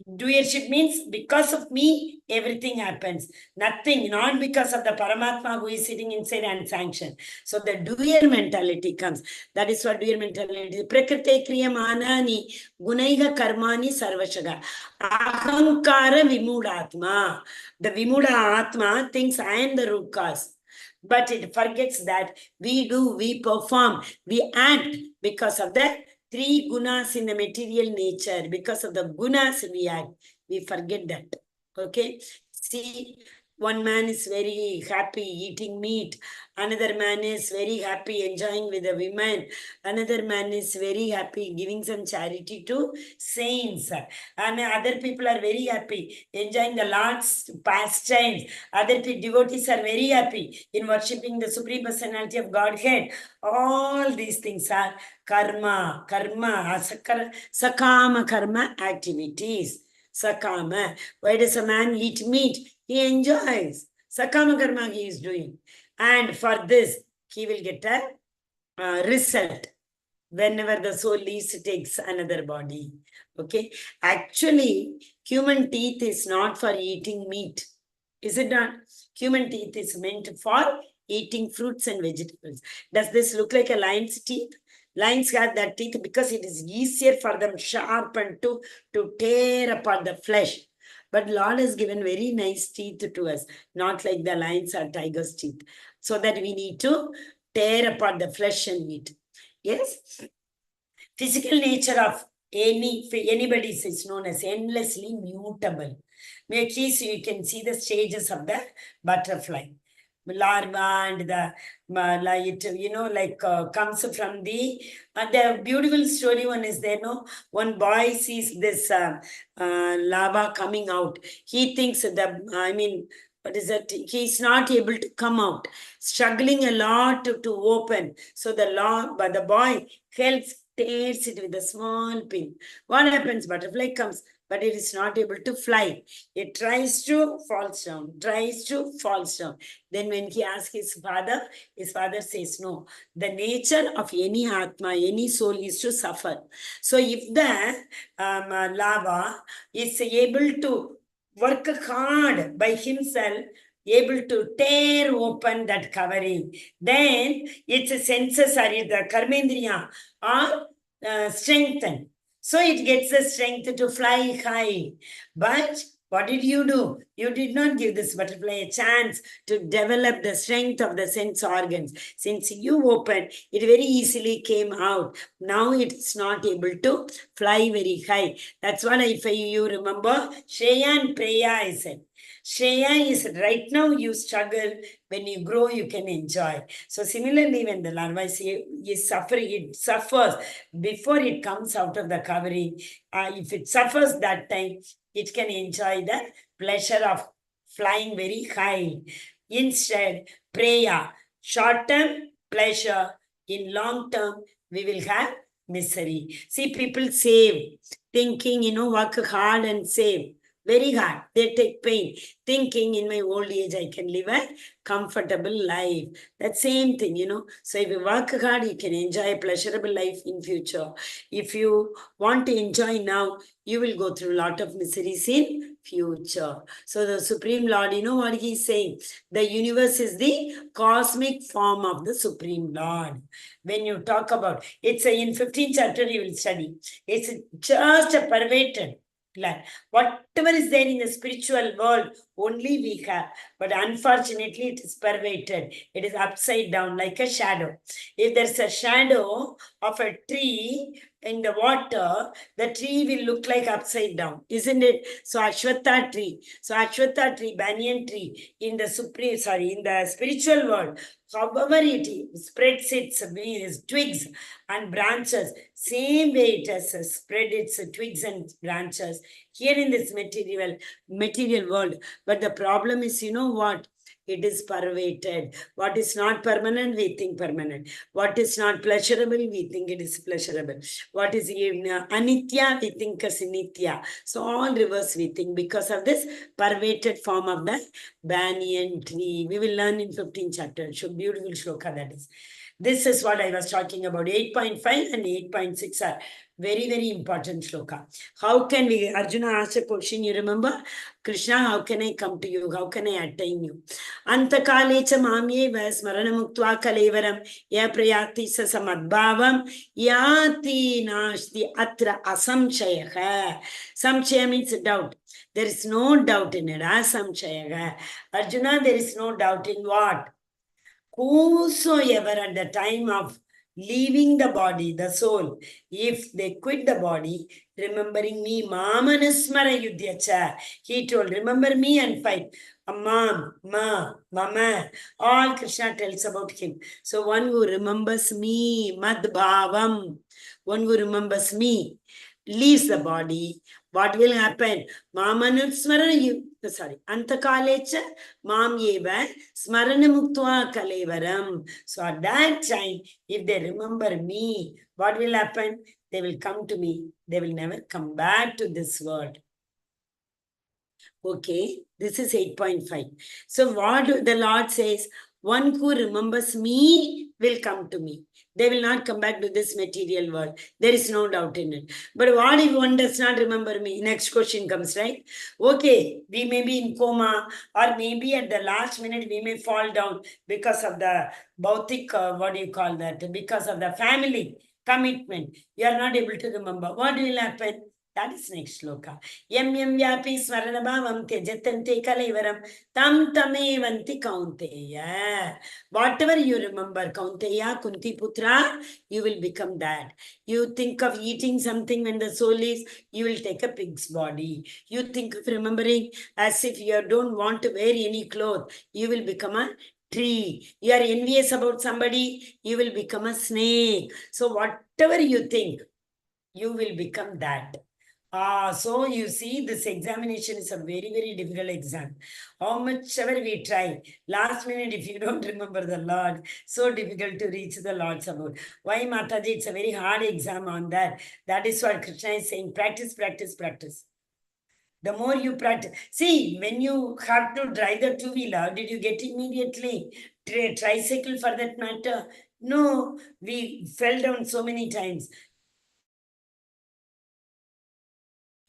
Doership means because of me, everything happens. Nothing, not because of the Paramatma who is sitting inside and sanctioned. So the doer mentality comes. That is what doer mentality is. Prakrite kriya manani gunaiga karmani sarvashaga. Ahankara vimudatma. The vimuda atma thinks I am the root cause. But it forgets that we do, we perform, we act because of the three gunas in the material nature. Because of the gunas we act. We forget that. Okay. See, one man is very happy eating meat. Another man is very happy enjoying with the women. Another man is very happy giving some charity to saints. And other people are very happy enjoying the Lord's pastimes. Other devotees are very happy in worshipping the Supreme Personality of Godhead. All these things are karma, sakama karma activities. Sakama. Why does a man eat meat? He enjoys. Sakama karma he is doing. And for this, he will get a result. Whenever the soul leaves, it takes another body. Okay. Actually, human teeth is not for eating meat. Is it not? Human teeth is meant for eating fruits and vegetables. Does this look like a lion's teeth? Lions have that teeth because it is easier for them sharp and to tear apart the flesh. But Lord has given very nice teeth to us, not like the lions or tiger's teeth. So that we need to tear apart the flesh and eat. Yes? Physical nature of anybody is known as endlessly mutable. At least you can see the stages of the butterfly. Larva and comes from the beautiful story one is there, no? One boy sees this lava coming out. He thinks what is that? He's not able to come out, struggling a lot to open. So the boy helps, tears it with a small pin. What happens? Butterfly comes, but it is not able to fly. It tries to, falls down, tries to, falls down. Then when he asks his father says, no, the nature of any Atma, any soul is to suffer. So if the lava is able to work hard by himself, able to tear open that covering, then its senses are the karmendriya are strengthened. So it gets the strength to fly high. But what did you do? You did not give this butterfly a chance to develop the strength of the sense organs. Since you opened, it very easily came out. Now it's not able to fly very high. That's what if you remember, Shreya and Preya I said. Shreya is right now you struggle. When you grow, you can enjoy. So similarly, when the larva is suffering, it suffers before it comes out of the covering. If it suffers that time, it can enjoy the pleasure of flying very high. Instead, Preya, short-term pleasure, in long term, we will have misery. See, people save, thinking, work hard and save. Very hard. They take pain, thinking in my old age I can live a comfortable life. That same thing, So if you work hard, you can enjoy a pleasurable life in future. If you want to enjoy now, you will go through a lot of miseries in future. So the Supreme Lord, you know what he's saying? The universe is the cosmic form of the Supreme Lord. When you talk about, it's in 15th chapter you will study. It's just a pervaded plan. Whatever is there in the spiritual world, only we have. But unfortunately, it is pervaded. It is upside down like a shadow. If there's a shadow of a tree in the water, the tree will look like upside down, isn't it? So Ashwatha tree, banyan tree, in the spiritual world, however it spreads its twigs and branches, same way it has spread its twigs and branches here in this material world. But the problem is, you know what? It is pervaded. What is not permanent, we think permanent. What is not pleasurable, we think it is pleasurable. What is anitya, we think as nitya. So all reverse we think because of this pervaded form of the banyan tree. We will learn in 15th chapter. Beautiful shloka that is. This is what I was talking about. 8.5 and 8.6 are very, very important shloka. How can we, Arjuna asked a question, you remember? Krishna, how can I come to you? How can I attain you? Antakalecha mamyeva smaranamuktva kalevaram ya prayati sa samadbhavam yati nashti atra asamchayaha. Samchaya means doubt. There is no doubt in it. Asamchayaha. Arjuna, there is no doubt in what? Whosoever at the time of leaving the body, the soul, if they quit the body, remembering me, Mamanasmara Yudhyacha, he told, remember me and fight. Mama, all Krishna tells about him. So one who remembers me, Madbhavam, one who remembers me, leaves the body, what will happen? Mamanusmara, Antakalecha, Mam Yeva, Smarana Muktva Kalevaram. So at that time, if they remember me, what will happen? They will come to me. They will never come back to this world. Okay, this is 8.5. So what the Lord says, one who remembers me will come to me. They will not come back to this material world. There is no doubt in it. But what if one does not remember me? Next question comes, right? Okay, we may be in coma, or maybe at the last minute we may fall down because of the bautik, because of the family commitment. You are not able to remember. What will happen? That is next shloka. Yam vyapi smaranabhavam tyajatante kalaivaram tam tamevanti kaunteya. Whatever you remember, Kaunteya, Kunti Putra, you will become that. You think of eating something when the soul is, you will take a pig's body. You think of remembering as if you don't want to wear any clothes, you will become a tree. You are envious about somebody, you will become a snake. So whatever you think, you will become that. So you see, this examination is a very, very difficult exam. How much ever we try, last minute, if you don't remember the Lord, so difficult to reach the Lord's abode. Why, Mataji? It's a very hard exam on that. That is what Krishna is saying. Practice, practice, practice. The more you practice. See, when you have to drive the two-wheeler, did you get immediately tricycle for that matter? No, we fell down so many times.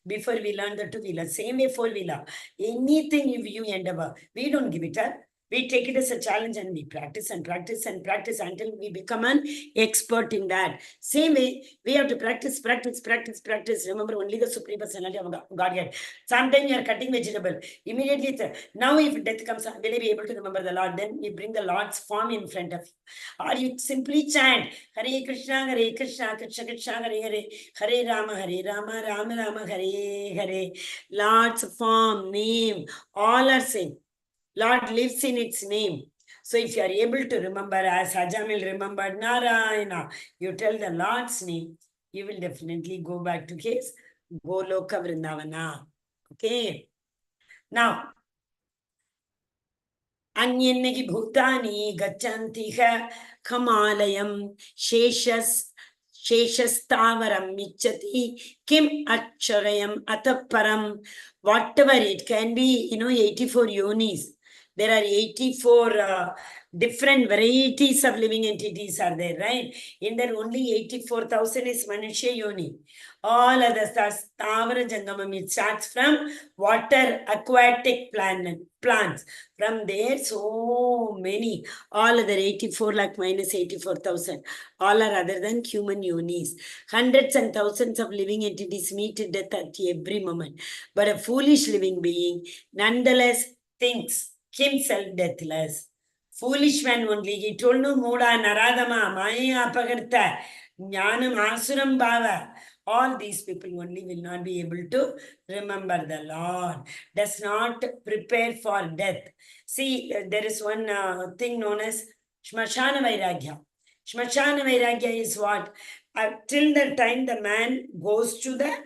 Before we learn the two-wheeler, same way four-wheeler, anything you endeavor, we don't give it up. We take it as a challenge and we practice and practice and practice until we become an expert in that. Same way, we have to practice. Remember, only the Supreme Personality of Godhead. Sometimes you are cutting vegetable. Immediately, now if death comes, will you be able to remember the Lord? Then we bring the Lord's form in front of you. Or you simply chant, Hare Krishna, Krishna Krishna, Hare Rama, Rama Rama, Hare. Lord's form, name, all are same. Lord lives in its name. So if you are able to remember, as Hajamil remembered Narayana, you tell the Lord's name, you will definitely go back to his Goloka Vrindavana. Okay. Now, Anyannagi Bhutani Gachantiha Kamalayam Sheshas Sheshastavaram Michati Kim Acharayam Ataparam. Whatever it can be, 84 yonis. There are 84 different varieties of living entities are there, right? In that only 84,000 is Manusha Yoni. All other stars, Tavara Jangamam, it starts from water, aquatic plants. From there, so many, all other 84 lakh minus 84,000, all are other than human yonis. Hundreds and thousands of living entities meet death at every moment. But a foolish living being nonetheless thinks himself deathless. Foolish man only. He told no Moda, Naradama, Maya Apagartha, Jnanam Asuram Bhava. All these people only will not be able to remember the Lord. Does not prepare for death. See, there is one thing known as Shmashana Vairagya. Shmashana Vairagya is what? Till the time the man goes to the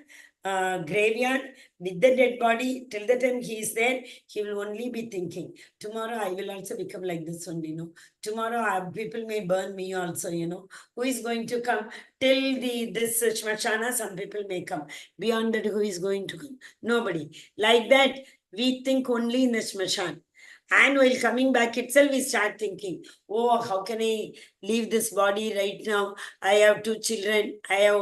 graveyard with the dead body, till the time he is there, he will only be thinking, tomorrow I will also become like this only, tomorrow people may burn me also, who is going to come till this Shmashana, some people may come. Beyond that, who is going to come? Nobody. Like that, we think only in the Shmashan. And while coming back itself, we start thinking, oh, how can I leave this body right now? I have 2 children. I have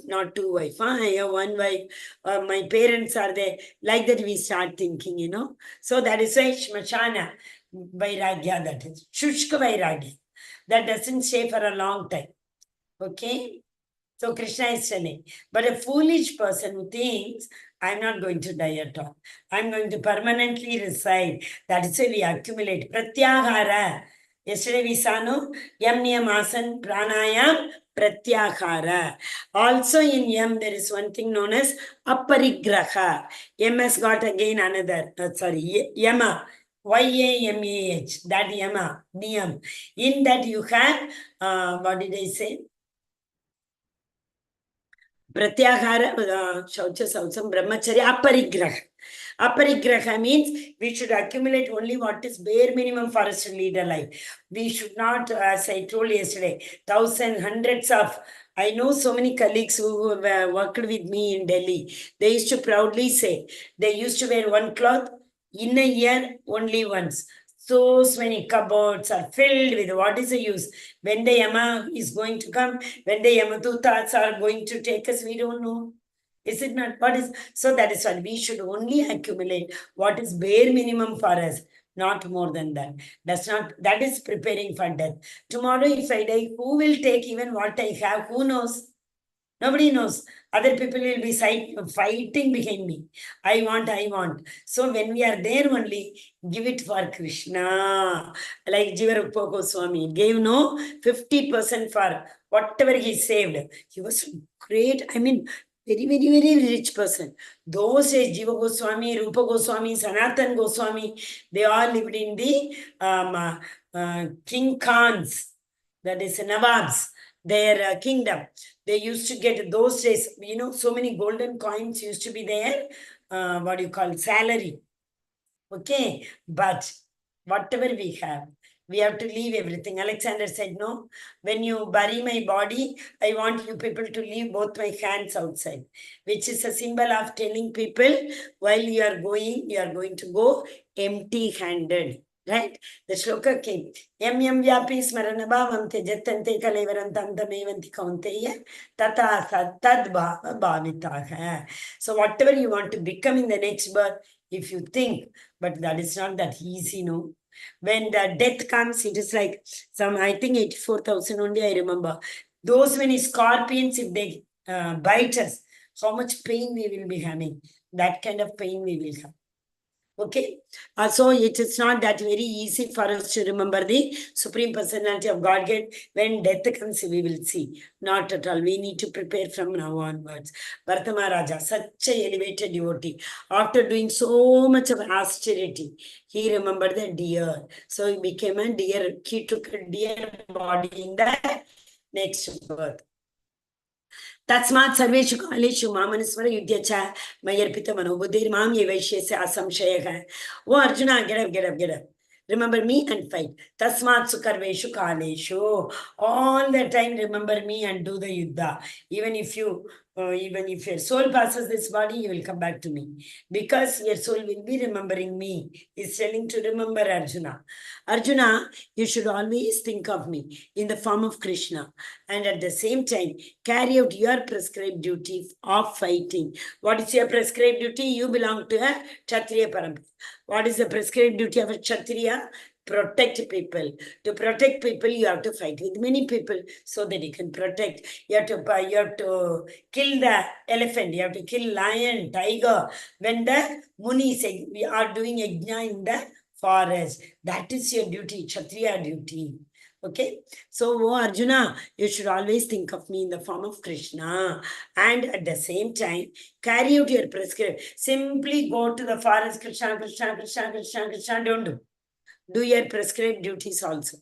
not 2 wives. I have 1 wife. My parents are there. Like that, we start thinking, So that is why Shmashana Vairagya, that is. Shushka Vairagya. That doesn't stay for a long time. Okay? So Krishna is telling. But a foolish person who thinks, I'm not going to die at all. I'm going to permanently reside. That is why we accumulate. Pratyahara. Yesterday we saw, no? Yam Niyam Asan Pranayam Pratyahara. Also in Yam, there is one thing known as Aparigraha. Yam has got again another, Yama. Y-A-M-A-H. That Yama, Niyam. In that you have, what did I say? Pratyahara, Shaucha, Sausam, Brahmacharya, Aparigraha. Aparigraha means we should accumulate only what is bare minimum for us to lead a life. We should not, as I told yesterday, thousands, hundreds of, I know so many colleagues who worked with me in Delhi. They used to proudly say, they used to wear one cloth in a year only once. So many cupboards are filled with what is the use? When the Yama is going to come, when the Yamadutas are going to take us, we don't know. Is it not? What is? So that is why we should only accumulate what is bare minimum for us, not more than that. That is preparing for death. Tomorrow, if I die, who will take even what I have? Who knows? Nobody knows. Other people will be fighting behind me. I want. So when we are there only, give it for Krishna. Like Jivarupa Goswami gave 50% for whatever he saved. He was great. I mean, very, very, very rich person. Those days, Jiva Goswami, Rupa Goswami, Sanatan Goswami, they all lived in the King Khans, that is Nawabs, their kingdom. They used to get those days, so many golden coins used to be there. Salary. Okay. But whatever we have to leave everything. Alexander said, no, when you bury my body, I want you people to leave both my hands outside, which is a symbol of telling people while you are going to go empty-handed. Right? The shloka came. Yam yam vyapi smarana bhavam te jattante kalevaram tam tamevanti kaunteya tata tad bhava bhavitaha. So whatever you want to become in the next birth, if you think, but that is not that easy, no? When the death comes, it is like I think 84,000 only I remember. Those many scorpions, if they bite us, how much pain we will be having. That kind of pain we will have. Okay, so it is not that very easy for us to remember the Supreme Personality of Godhead. When death comes, we will see. Not at all. We need to prepare from now onwards. Bhartama Raja, such an elevated devotee. After doing so much of austerity, he remembered the deer. So he became a deer. He took a deer body in the next birth. Tasmat sarveshu kaleshu mamanaswara yudhyacha mayarpita manobudhir mam yevashyasya asamshayah. Oh Arjuna, get up. Remember me and fight. Tasmat sukarveshu kaleshu. All the time remember me and do the yuddha. Even if your soul passes this body, you will come back to me. Because your soul will be remembering me. He's telling to remember Arjuna. Arjuna, you should always think of me in the form of Krishna. And at the same time, carry out your prescribed duty of fighting. What is your prescribed duty? You belong to a Kshatriya Parampara. What is the prescribed duty of a Kshatriya? Protect people. To protect people, you have to fight with many people so that you can protect. You have to kill the elephant. You have to kill lion, tiger. When the munis are doing yajna in the forest, that is your duty, Kshatriya duty. Okay, so Arjuna, you should always think of me in the form of Krishna, and at the same time, carry out your prescription. Simply go to the forest, Krishna, Krishna, Krishna, Krishna, Krishna, don't do. Do your prescribed duties also.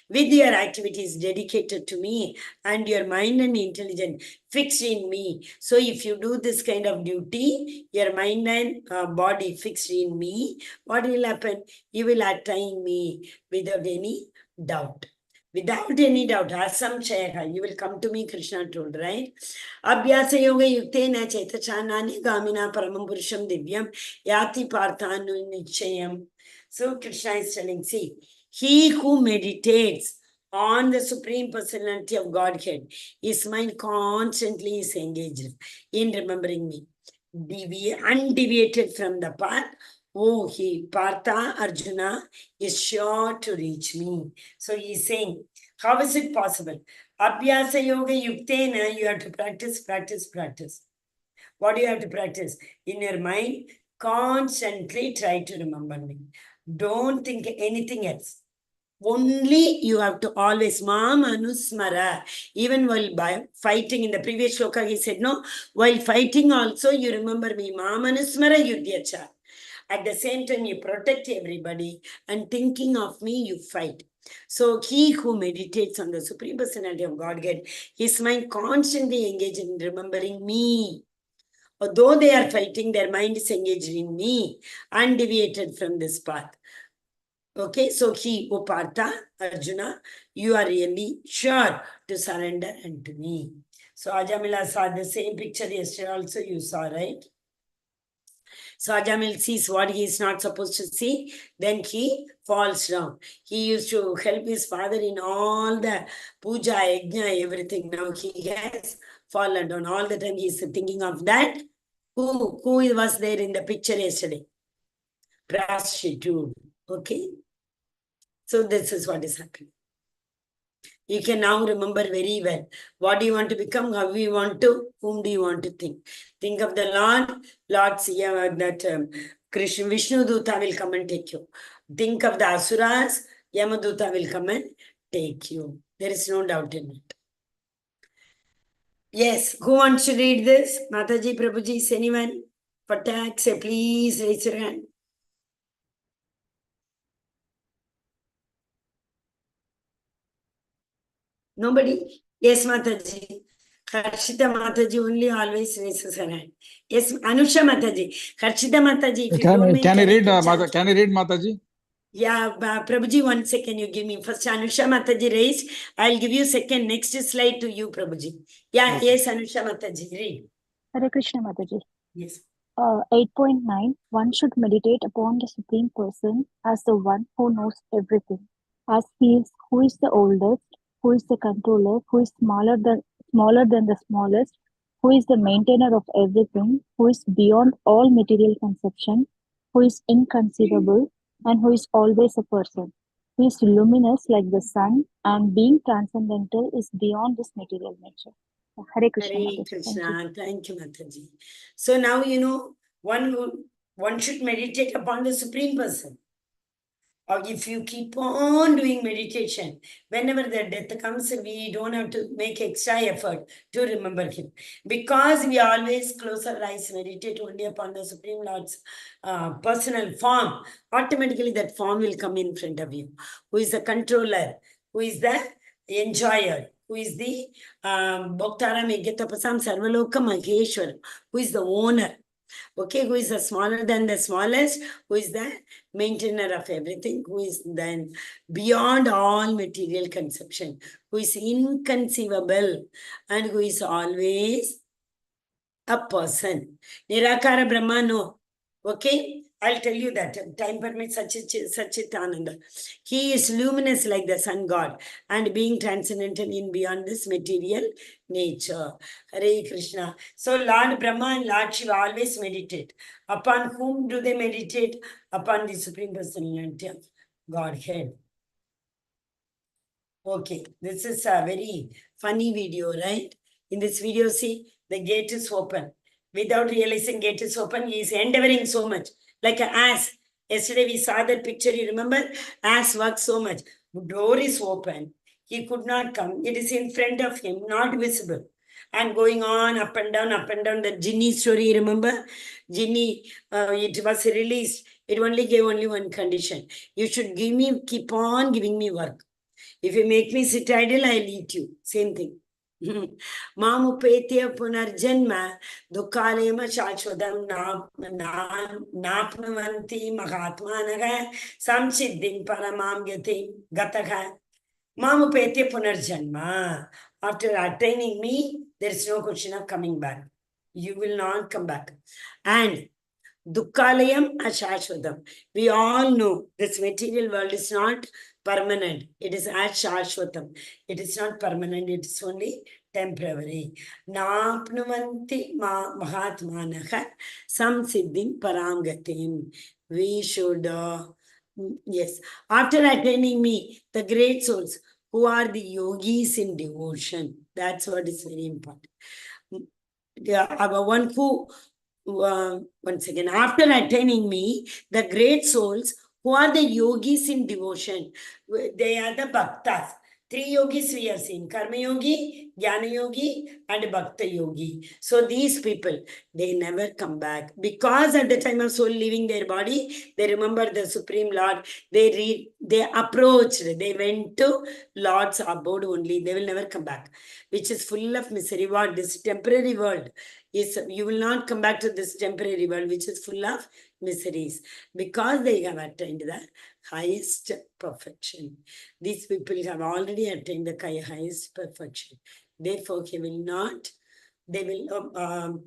With your activities dedicated to me and your mind and intelligence fixed in me. So if you do this kind of duty, your mind and body fixed in me, what will happen? You will attain me without any doubt. Without any doubt, asamshaya, you will come to me, Krishna told, right? Abhyasa yoga yuktena chaitachanani gamina paramam purusham divyam yati parthanu nichayam. So Krishna is telling, see, he who meditates on the Supreme Personality of Godhead, his mind constantly is engaged in remembering me. Undeviated from the path, oh, he, Partha, Arjuna, is sure to reach me. So he is saying, how is it possible? Abhyasa yoga yuktena, you have to practice. What do you have to practice? In your mind, constantly try to remember me. Don't think anything else. Only you have to always Mam Anusmara. Even while fighting in the previous shloka, he said, no, while fighting also, you remember me. Mam Anusmara Yudhyacha. At the same time, you protect everybody, and thinking of me, you fight. So he who meditates on the Supreme Personality of Godhead, his mind constantly engaged in remembering me. Although they are fighting, their mind is engaged in me, undeviated from this path. Okay, so he, O Partha, Arjuna, you are really sure to surrender unto me. So Ajamila saw the same picture yesterday also, you saw, right? So Ajamil sees what he is not supposed to see, then he falls down. He used to help his father in all the puja, yajna, everything. Now he has fallen down. All the time he is thinking of that. Who was there in the picture yesterday? Prostitute. Okay. So this is what is happening. You can now remember very well. What do you want to become? How you want to? Whom do you want to think? Think of the Lord, Krishna, Vishnu Duta will come and take you. Think of the Asuras, Yamaduta will come and take you. There is no doubt in it. Yes, who wants to read this? Mataji, Prabhuji, is anyone? Patak, say please raise your hand. Nobody? Yes, Mataji. Harshita Mataji only always raises her hand. Yes, Anusha Mataji. Harshita Mataji, if you don't mind, can I read Mataji? Yeah, Prabhuji, 1 second you give me. First Anusha Mataji raised. I'll give you second. Next slide to you, Prabhuji. Yeah, okay. Yes, Anusha Mataji, read. Hare Krishna Mataji. Yes. 8.9. One should meditate upon the Supreme Person as the one who knows everything, as he is who is the oldest, who is the controller, who is smaller than the smallest, who is the maintainer of everything, who is beyond all material conception, who is inconceivable, and who is always a person, who is luminous like the sun, and being transcendental is beyond this material nature. Hare Krishna. Hare Krishna. Thank you, Mataji. So now you know one should meditate upon the Supreme Person. Or if you keep on doing meditation, whenever the death comes, we don't have to make extra effort to remember him. Because we always close our eyes, meditate only upon the Supreme Lord's personal form, automatically that form will come in front of you. Who is the controller? Who is the enjoyer? Who is the Bhaktaram Yajnatapasam Sarvaloka Maheshwar? Who is the owner? Okay, who is the smaller than the smallest, who is the maintainer of everything, who is then beyond all material conception, who is inconceivable, and who is always a person. Nirakara Brahma, no. Okay, I'll tell you that. Time permits Sachitananda. He is luminous like the sun god and being transcendental in beyond this material nature. Hare Krishna. So Lord Brahma and Lord Shiva always meditate. Upon whom do they meditate? Upon the Supreme Personality of Godhead. Okay, this is a very funny video, right? In this video, see, the gate is open. Without realizing gate is open, he is endeavoring so much. Like an ass. Yesterday we saw that picture, you remember? Ass works so much. Door is open. He could not come. It is in front of him, not visible. And going on up and down, up and down. The genie story, remember? Genie, it was released. It only gave only one condition. You should keep on giving me work. If you make me sit idle, I'll eat you. Same thing. Mamupetya punarjanma dukkalema shashwadam napnuvanti mahatmanaga samsiddhim paramam gataha. Mamupetya punarjanma. After attaining me, there is no question of coming back. You will not come back. And Dukkalayam ashashwadam. We all know this material world is not permanent. It is ashashwatam. It is not permanent. It is only temporary. Napnuvanti mahatmanaha samsiddhim paramgatim. We should, yes. After attaining me, the great souls who are the yogis in devotion. That's what is very important. One who once again, after attaining me, the great souls who are the yogis in devotion, they are the bhaktas. 3 yogis we have seen, Karma Yogi, Jnana Yogi, and Bhakta Yogi. So these people, they never come back. Because at the time of soul leaving their body, they remember the Supreme Lord. They approached, they went to Lord's abode only. They will never come back, which is full of misery. What? This temporary world is, you will not come back to this temporary world, which is full of miseries, because they have attained the highest perfection. These people have already attained the highest perfection. Therefore, he will not, they will,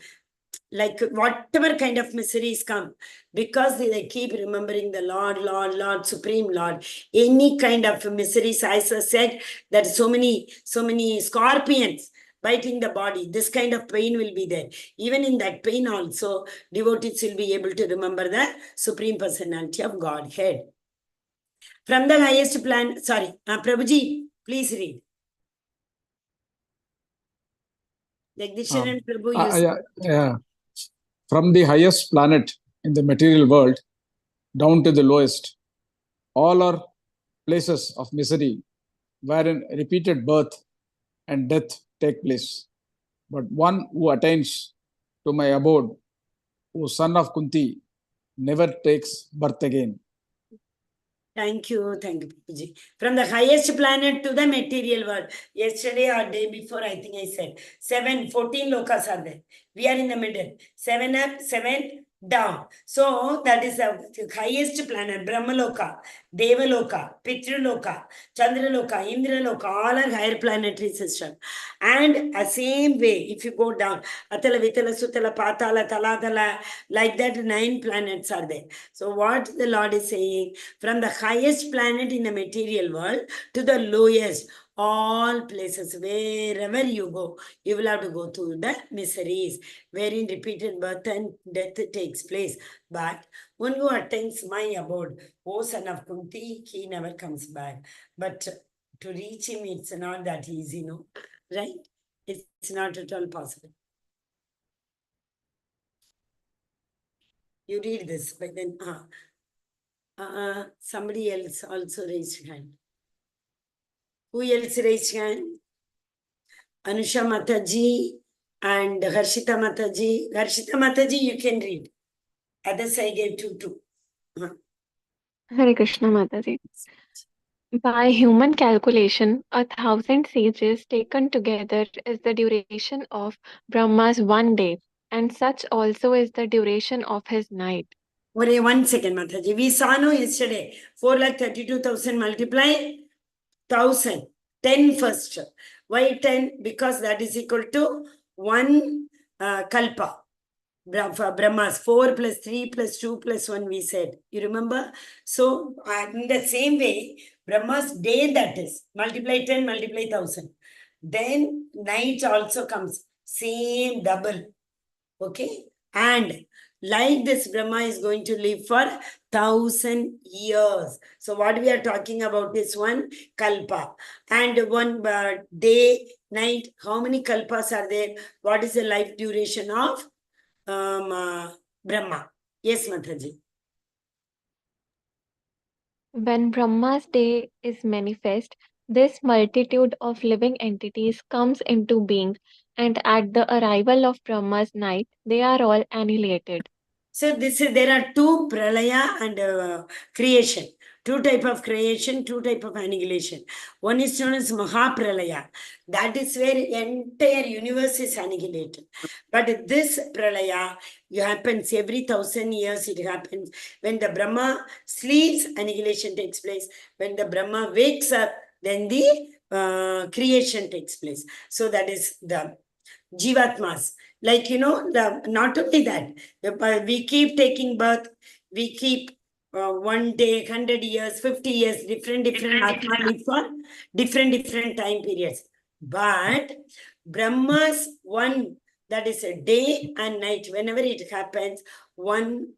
like whatever kind of miseries come, because they keep remembering the Lord, Supreme Lord. Any kind of miseries, as I said, that so many scorpions biting the body, this kind of pain will be there. Even in that pain also, devotees will be able to remember the Supreme Personality of Godhead. From the highest plan, sorry, Prabhuji, please read. Jagdisharan Prabhu, From the highest planet in the material world down to the lowest, all are places of misery wherein repeated birth and death take place. But one who attains to my abode, who son of Kunti, never takes birth again. Thank you, Prabhuji. From the highest planet to the material world. Yesterday or day before, I think I said, 14 lokas are there. We are in the middle. 7 up, 7 down. So that is the highest planet, Brahmaloka, Devaloka, Pitraloka, Chandraloka, Indraloka, all are higher planetary system. And the same way, if you go down, Atala, Vitala, Sutala, Patala, Talatala, like that, 9 planets are there. So what the Lord is saying, from the highest planet in the material world to the lowest, all places, wherever you go, you will have to go through the miseries, wherein repeated birth and death takes place. But one who attains my abode, O son of Kunti, he never comes back. But to reach him, it's not that easy, no? Right? It's not at all possible. You read this, but then somebody else also raised hand. Who else raised hand? Anusha Mataji and Harshita Mataji. Harshita Mataji, you can read. Others I gave two. Hare Krishna Mataji. By human calculation, 1,000 sages taken together is the duration of Brahma's one day. and such also is the duration of his night. Wait 1 second, Mataji. We saw no yesterday. 4,32,000 multiply 1,000. 10 first. Why 10? Because that is equal to 1 kalpa. Brahmas. 4 plus 3 plus 2 plus 1 we said. You remember? So in the same way, Brahma's day that is. Multiply 10, multiply 1,000. Then night also comes. Same double. Okay? And like this, Brahma is going to live for 1,000 years. So what we are talking about is one kalpa. And one day, night, how many kalpas are there? What is the life duration of Brahma? Yes, Mataji. When Brahma's day is manifest, this multitude of living entities comes into being, and at the arrival of Brahma's night, they are all annihilated. So there are two pralaya and creation. Two type of creation, two type of annihilation. One is known as Mahapralaya. That is where entire universe is annihilated. But this pralaya happens every 1,000 years. It happens when the Brahma sleeps, annihilation takes place. When the Brahma wakes up, then the creation takes place. So that is the Jivatmas. Like, not only that, we keep taking birth, we keep 1 day, 100 years, 50 years, different Atma live for different time periods. But Brahma's one, that is a day and night, whenever it happens, one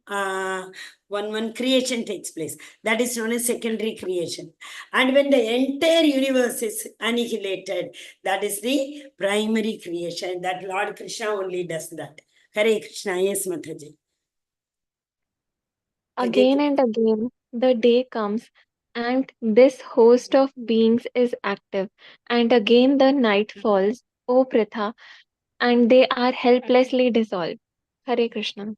creation takes place. That is known as secondary creation. And when the entire universe is annihilated, that is the primary creation. That Lord Krishna only does that. Hare Krishna. Yes, Mataji. Again and again, the day comes, and this host of beings is active, and again the night falls, O Pritha, and they are helplessly dissolved. Hare Krishna.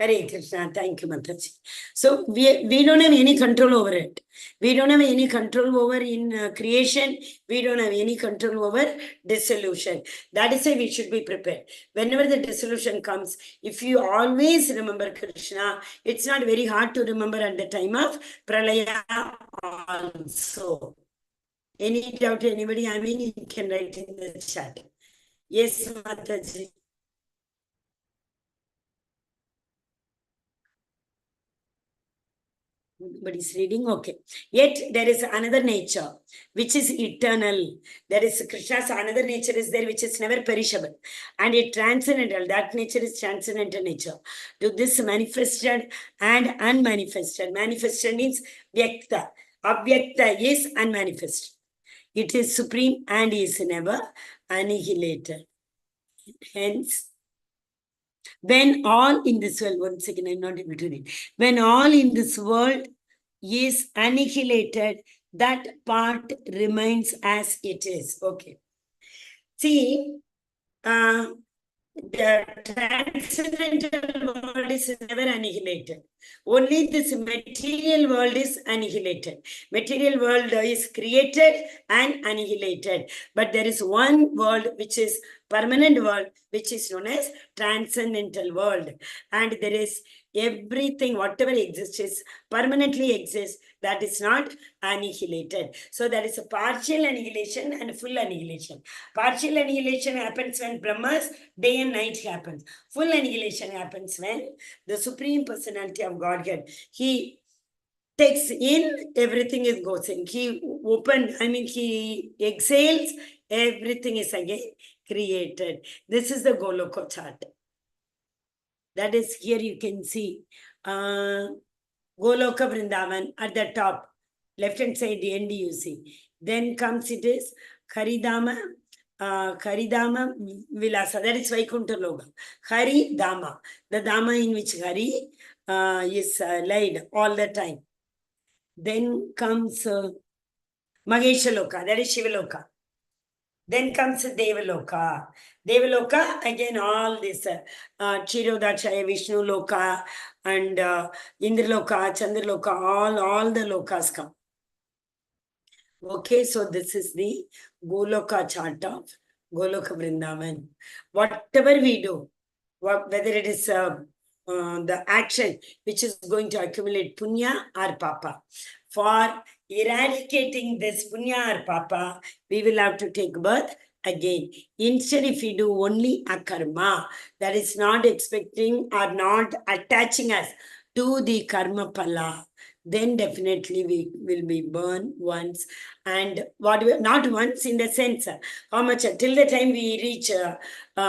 Hare Krishna. Thank you, Mataji. So we don't have any control over it. We don't have any control over in creation. We don't have any control over dissolution. That is why we should be prepared. Whenever the dissolution comes, if you always remember Krishna, it's not very hard to remember at the time of Pralaya also. Any doubt anybody? I mean, you can write in the chat. Yes, Mataji. Nobody's reading. Okay. Yet there is another nature which is eternal. There is Krishna's another nature is there which is never perishable. And it transcendental. That nature is transcendental nature. To this manifested and unmanifested. Manifested means Vyakta. Avyakta is unmanifest. It is supreme and is never annihilated. Hence, when all in this world, 1 second, I'm not able to read. When all in this world is annihilated, that part remains as it is. Okay. See, the transcendental world is never annihilated. Only this material world is annihilated. Material world is created and annihilated. But there is one world which is permanent world, which is known as transcendental world. And there is everything, whatever exists, is permanently exists. That is not annihilated. So there is a partial annihilation and full annihilation. Partial annihilation happens when Brahma's day and night happens. Full annihilation happens when the Supreme Personality of Godhead, he takes in, everything is goes in. He exhales, everything is again created. This is the Goloka chart. That is, here you can see Goloka Vrindavan at the top, left hand side, the end you see. Then comes it is Haridama Vilasa, that is Vaikuntha Loka. Hari Dama, the Dama in which Hari is laid all the time. Then comes Magesha Loka, that is Shiva Loka. Then comes Devaloka. Devaloka, again, all this Chirodachaya, Vishnu Loka, and Indraloka, Chandraloka, all the lokas come. Okay, so this is the Goloka chart of Goloka Vrindavan. Whatever we do, whether it is the action which is going to accumulate punya or papa. For eradicating this punya or papa, we will have to take birth again. Instead, if we do only akarma, that is not expecting or not attaching us to the karma pala, then definitely we will be born once. And not once in the sense, how much till the time we reach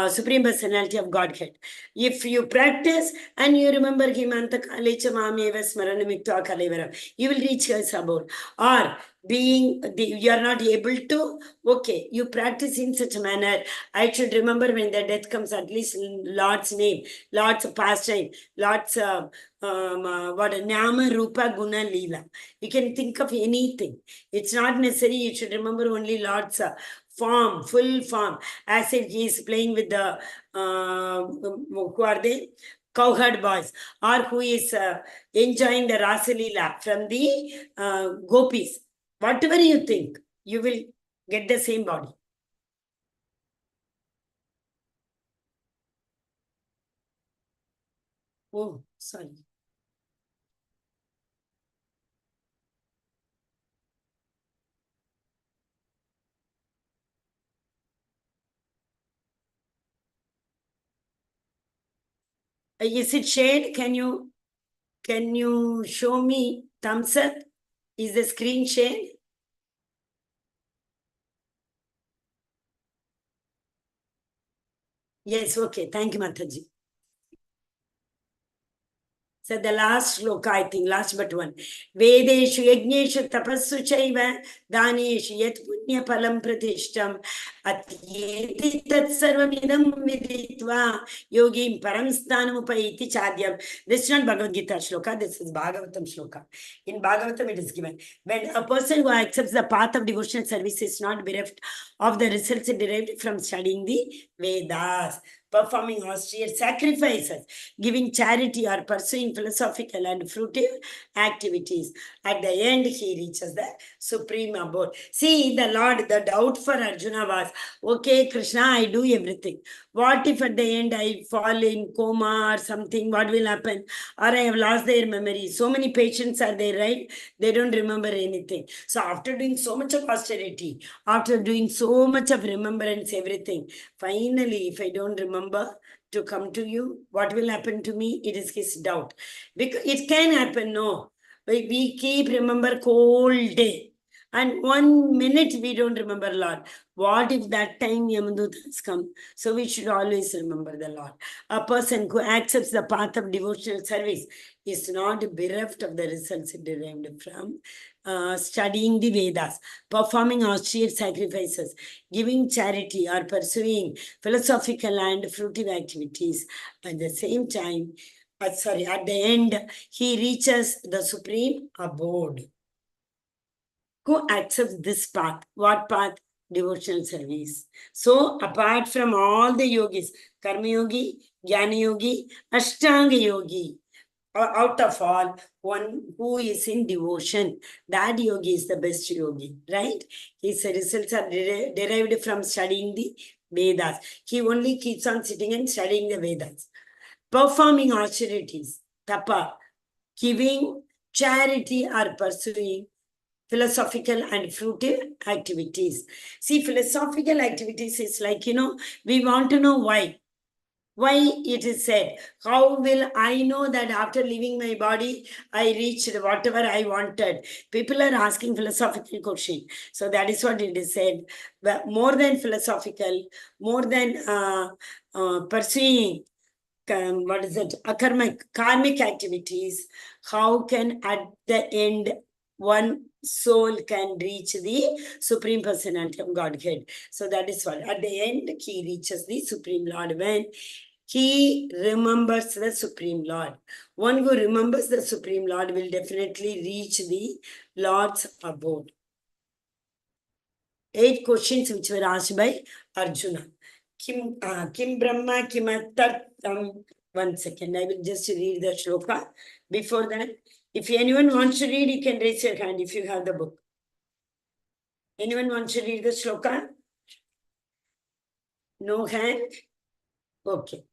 Supreme Personality of Godhead. If you practice and you remember Himanta Kalecha Mameva Smaranamikta Kalevaram, you will reach his abode. Or you are not able to, okay, you practice in such a manner. I should remember when the death comes, at least Lord's name, Lord's pastime, Lord's Nama, Rupa, Guna, Leela. You can think of anything. It's not necessary you should remember only Lord's form, full form, as if he is playing with the, who are they? Cowherd boys, or who is enjoying the Rasa Leela from the gopis. Whatever you think, you will get the same body. Oh, sorry. Is it shared? Can you show me thumbs up? Is the screen shared? Yes, okay. Thank you, Mataji. So the last shloka, I think, last but one. Vedeshu yajneshu tapassu chaiva daneshu yat punya palam pratishtam atyeti tat sarvamidam viditva yogim param sthanam upaiti chadyam. This is not Bhagavad Gita shloka, this is Bhagavatam shloka. In Bhagavatam it is given. When a person who accepts the path of devotional service is not bereft of the results derived from studying the Vedas, performing austere sacrifices, giving charity, or pursuing philosophical and fruitive activities. At the end, he reaches the supreme abode. See, the doubt for Arjuna was, okay, Krishna, I do everything. What if at the end I fall in coma or something? What will happen? Or I have lost their memory. So many patients are there, right? They don't remember anything. So after doing so much of austerity, after doing so much of remembrance, everything, finally, if I don't remember to come to you, what will happen to me? It is his doubt. Because it can happen, no. We keep remember whole day. And 1 minute we don't remember Lord. What if that time Yamadut has come? So we should always remember the Lord. A person who accepts the path of devotional service is not bereft of the results derived from studying the Vedas, performing austere sacrifices, giving charity, or pursuing philosophical and fruitive activities. At the same time, at the end, he reaches the supreme abode. Who accepts this path? What path? Devotional service. So, apart from all the yogis, Karma Yogi, Jnana Yogi, Ashtanga Yogi, out of all, one who is in devotion, that yogi is the best yogi, right? His results are derived from studying the Vedas. He only keeps on sitting and studying the Vedas. Performing austerities, tapa, giving charity, or pursuing philosophical and fruitive activities. See, philosophical activities is like, we want to know why. Why it is said, how will I know that after leaving my body, I reached whatever I wanted? People are asking philosophical question. So that is what it is said. But more than philosophical, more than pursuing, karmic activities, how can at the end one soul can reach the Supreme Personality of Godhead? So that is what. At the end, he reaches the Supreme Lord when he remembers the Supreme Lord. One who remembers the Supreme Lord will definitely reach the Lord's abode. 8 questions which were asked by Arjuna. Kim Brahma Kimattam. 1 second, I will just read the shloka. Before that, if anyone wants to read, you can raise your hand if you have the book. Anyone wants to read the shloka? No hand? Okay.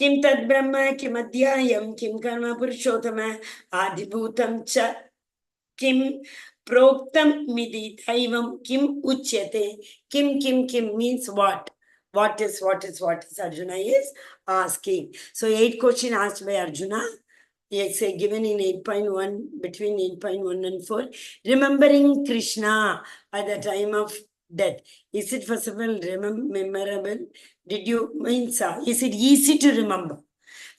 Kim tad brahma, kim adhyayam, kim karma purushottama, adibhutam cha, kim proktam midi daivam, kim uchyate, kim means what? What is Arjuna is asking. So 8 question asked by Arjuna. Yes, given in 8.1, between 8.1 and 4. Remembering Krishna at the time of death. Is it possible, memorable? Did you means, is it easy to remember?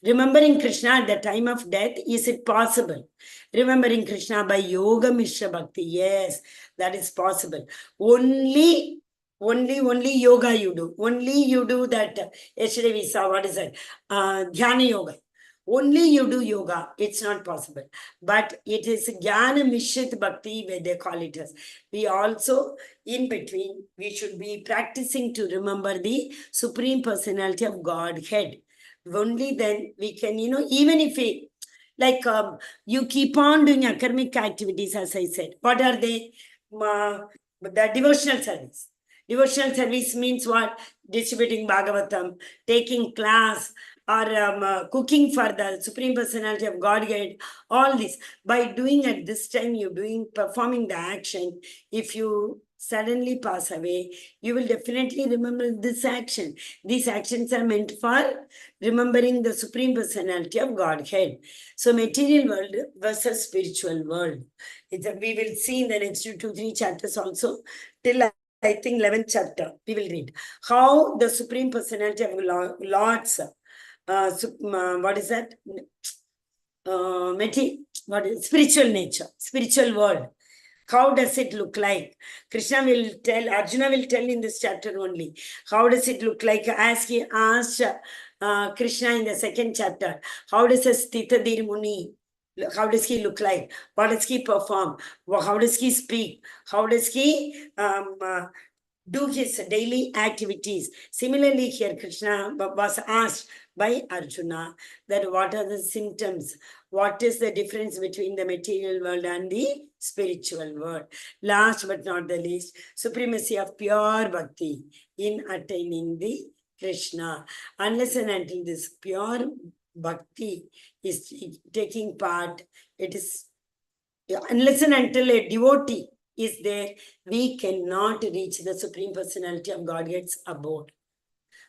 Remembering Krishna at the time of death, is it possible? Remembering Krishna by Yoga Mishra Bhakti, yes, that is possible. Only yoga you do. Only you do that. Yesterday we saw, what is it? Dhyana Yoga. Only you do yoga, it's not possible. But it is Jnana Mishrit Bhakti, where they call it as. We also, in between, we should be practicing to remember the Supreme Personality of Godhead. Only then we can, even if we, like you keep on doing akarmic activities, as I said. What are they? The devotional service. Devotional service means what? Distributing Bhagavatam, taking class, or cooking for the Supreme Personality of Godhead, all this. By doing at this time, performing the action, if you suddenly pass away, you will definitely remember this action. These actions are meant for remembering the Supreme Personality of Godhead. So material world versus spiritual world. We will see in the next 2-3 chapters also, till I think 11th chapter, we will read how the Supreme Personality of Lord's what is that? What is spiritual nature, spiritual world. How does it look like? Krishna will tell, Arjuna will tell in this chapter only. How does it look like? As he asked Krishna in the 2nd chapter, how does a Stitadir Muni, how does he look like? What does he perform? How does he speak? How does he do his daily activities? Similarly, here Krishna was asked by Arjuna that what are the symptoms? What is the difference between the material world and the spiritual world? Last but not the least, supremacy of pure bhakti in attaining the Krishna. Unless and until this pure bhakti is taking part, it is, unless and until a devotee is there, we cannot reach the Supreme Personality of Godhead's abode.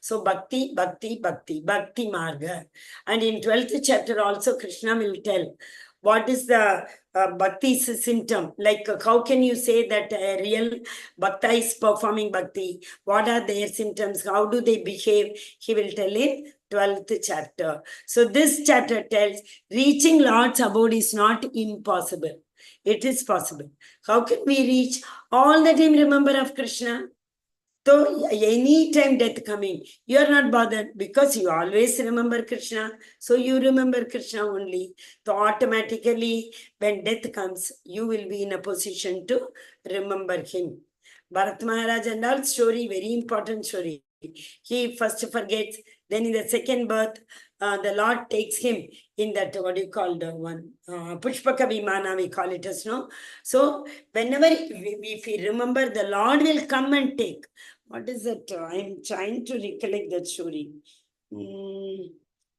So bhakti marga. And in 12th chapter also Krishna will tell what is the bhakti's symptom. Like how can you say that a real bhakta is performing bhakti? What are their symptoms? How do they behave? He will tell in 12th chapter. So this chapter tells reaching Lord's abode is not impossible. It is possible. How can we reach? All the time remember of Krishna. So any time death coming, you are not bothered because you always remember Krishna. So you remember Krishna only. So automatically when death comes, you will be in a position to remember him. Bharat Maharaj and all story, very important story. He first forgets, then in the second birth, the Lord takes him in that, what do you call the one? Pushpaka Vimana, we call it as, no? So whenever, if we remember, the Lord will come and take. What is it? I'm trying to recollect that story.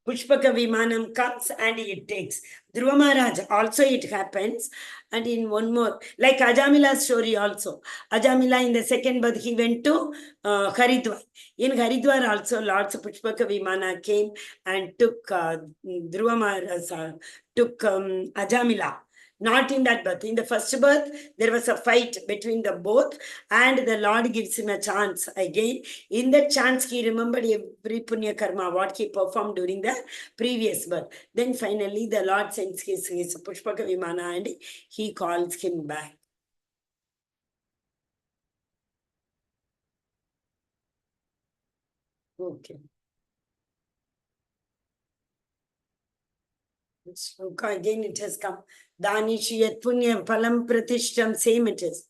Pushpaka Vimanam comes and it takes. Dhruva Maharaj, also it happens. And in one more, like Ajamila's story also. Ajamila in the second birth, he went to Haridwar. In Haridwar also, Lord's Pushpaka Vimana came and took Dhruva Maharaj, took Ajamila. Not in that birth. In the first birth, there was a fight between the both, and the Lord gives him a chance again. In that chance, he remembered every punya karma, what he performed during the previous birth. Then finally, the Lord sends his Pushpaka Vimana and he calls him back. Okay. Again, it has come. Danishu yat punyam phalam pratishtam, same it is.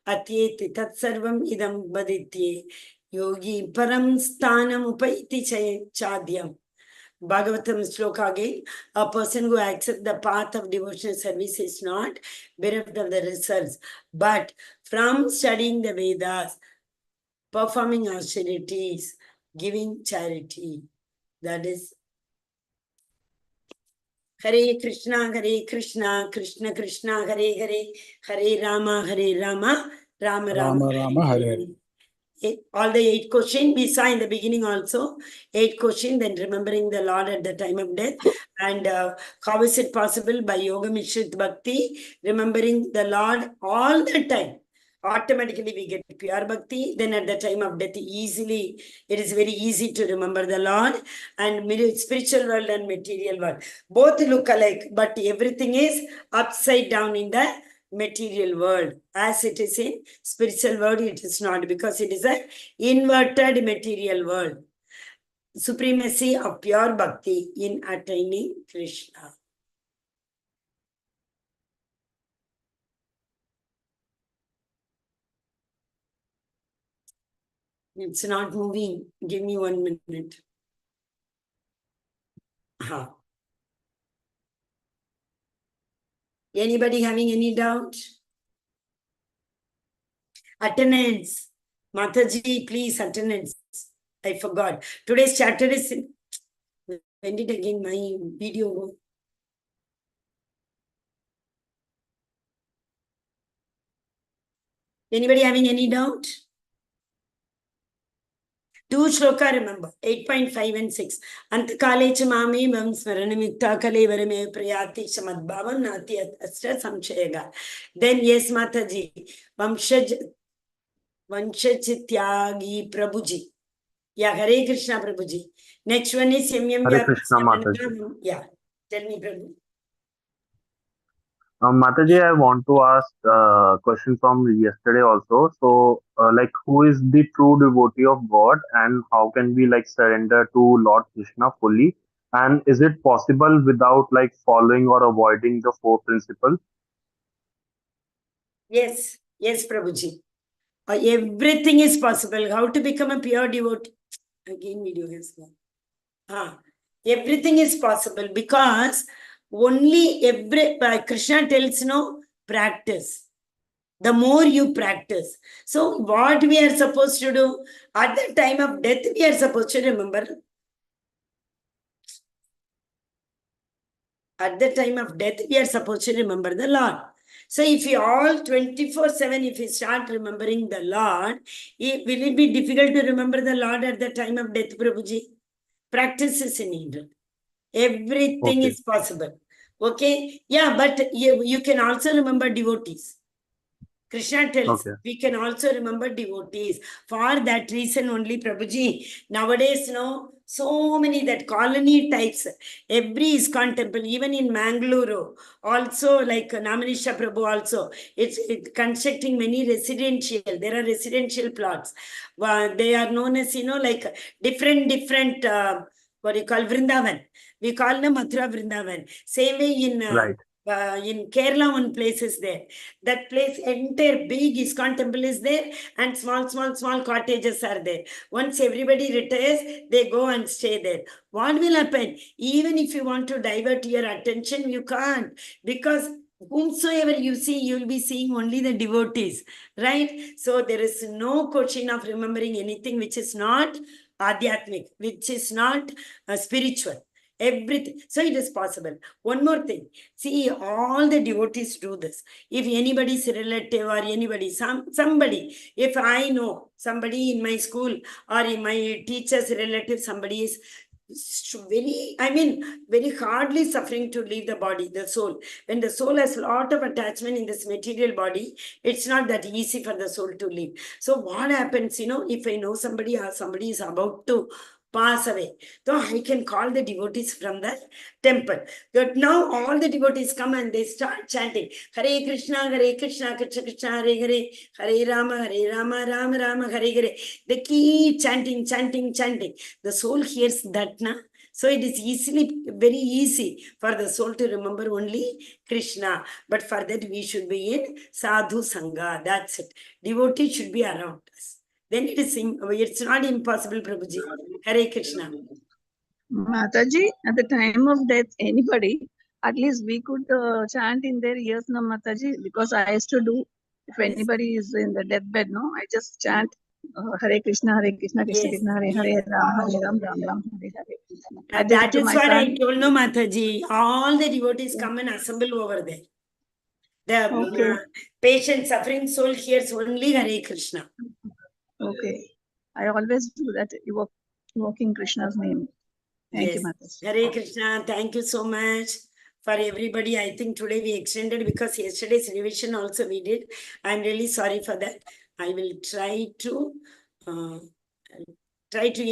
Atyeti tat sarvam idam baditye yogi param sthanam upaiti chadyam. Bhagavatam sloka again. A person who accepts the path of devotional service is not bereft of the results, but from studying the Vedas, performing austerities, giving charity, that is Hare Krishna, Krishna Krishna, Hare Rama, Rama Rama Rama, Hare Hare. All the 8 questions we saw in the beginning also. 8 questions, then remembering the Lord at the time of death. And how is it possible? By Yoga Mishrit Bhakti, remembering the Lord all the time. Automatically we get pure bhakti. Then at the time of death, easily, it is very easy to remember the Lord. And spiritual world and material world, both look alike, but everything is upside down in the material world. As it is in spiritual world, it is not, because it is an inverted material world. Supremacy of pure bhakti in attaining Krishna. It's not moving. Give me 1 minute. Anybody having any doubt? Attendance. Mataji, please, attendance. I forgot. Today's chapter is... When did again my video go? Anybody having any doubt? 2 shloka, remember, 8.5 and 6. Antakalecha mami mam smaranamikta kale varame prayati shamadbhavam nati astra samshayega. Then, yes, Mataji, Vanshachithyagi Prabhuji. Yeah, Hare Krishna Prabhuji. Next one is Yamyam Hare Krishna, Mataji. Yeah, tell me, Prabhu. Mataji, I want to ask a question from yesterday also. So, like, who is the true devotee of God, and how can we like surrender to Lord Krishna fully? And is it possible without like following or avoiding the 4 principles? Yes, yes, Prabhuji. Everything is possible. How to become a pure devotee? Again, video has gone. Everything is possible, because only Krishna tells no practice. The more you practice. So what we are supposed to do at the time of death, we are supposed to remember. At the time of death, we are supposed to remember the Lord. So if you all 24/7, if you start remembering the Lord, will it be difficult to remember the Lord at the time of death, Prabhuji? Practice is needed. Everything is possible. Okay? Yeah, but you can also remember devotees. Krishna tells we can also remember devotees. For that reason only, Prabhuji, nowadays, so many that colony types, every ISKCON temple, even in Mangalore, also like Namanisha Prabhu also, it's constructing many residential, there are residential plots. They are known as, like different, what you call Vrindavan. We call them Mathura Vrindavan. Same way in in Kerala, one place is there. That place, entire big ISKCON temple is there, and small cottages are there. Once everybody retires, they go and stay there. What will happen? Even if you want to divert your attention, you can't, because whomsoever you see, you will be seeing only the devotees, right? So there is no question of remembering anything which is not adhyatmic, which is not spiritual. Everything. So it is possible. One more thing. See, all the devotees do this. If anybody's relative or anybody, somebody, if I know somebody in my school or in my teacher's relative, somebody is very hardly suffering to leave the body, the soul. When the soul has a lot of attachment in this material body, it's not that easy for the soul to leave. So what happens, if I know somebody or somebody is about to pass away, so I can call the devotees from the temple. But now all the devotees come and they start chanting Hare Krishna, Krishna Krishna, Hare Hare, Hare Rama, Rama Rama, Hare Hare. They keep chanting. The soul hears that, na? So it is very easy for the soul to remember only Krishna. But for that we should be in sadhu sangha. That's it. Devotee should be around us. Then it's not impossible, Prabhuji. Hare Krishna. Mataji, at the time of death, anybody, at least we could chant in their ears, no, Mataji, because I used to do, if anybody is in the deathbed, no, I just chant Hare Krishna, Krishna Yes, Krishna, Hare Hare, yes. Hare Ram, Ram Ram, Hare Hare. I did That to is my what I son. told no, Mataji. All the devotees come and assemble over there. The Okay. patient suffering soul hears only Hare Krishna. Okay. I always do that, evoking Krishna's name. Thank you, Yes. Mataji. Hare Krishna. Thank you so much for everybody. I think today we extended because yesterday's revision also we did. I'm really sorry for that. I will try to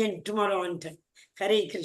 end tomorrow on time. Hare Krishna.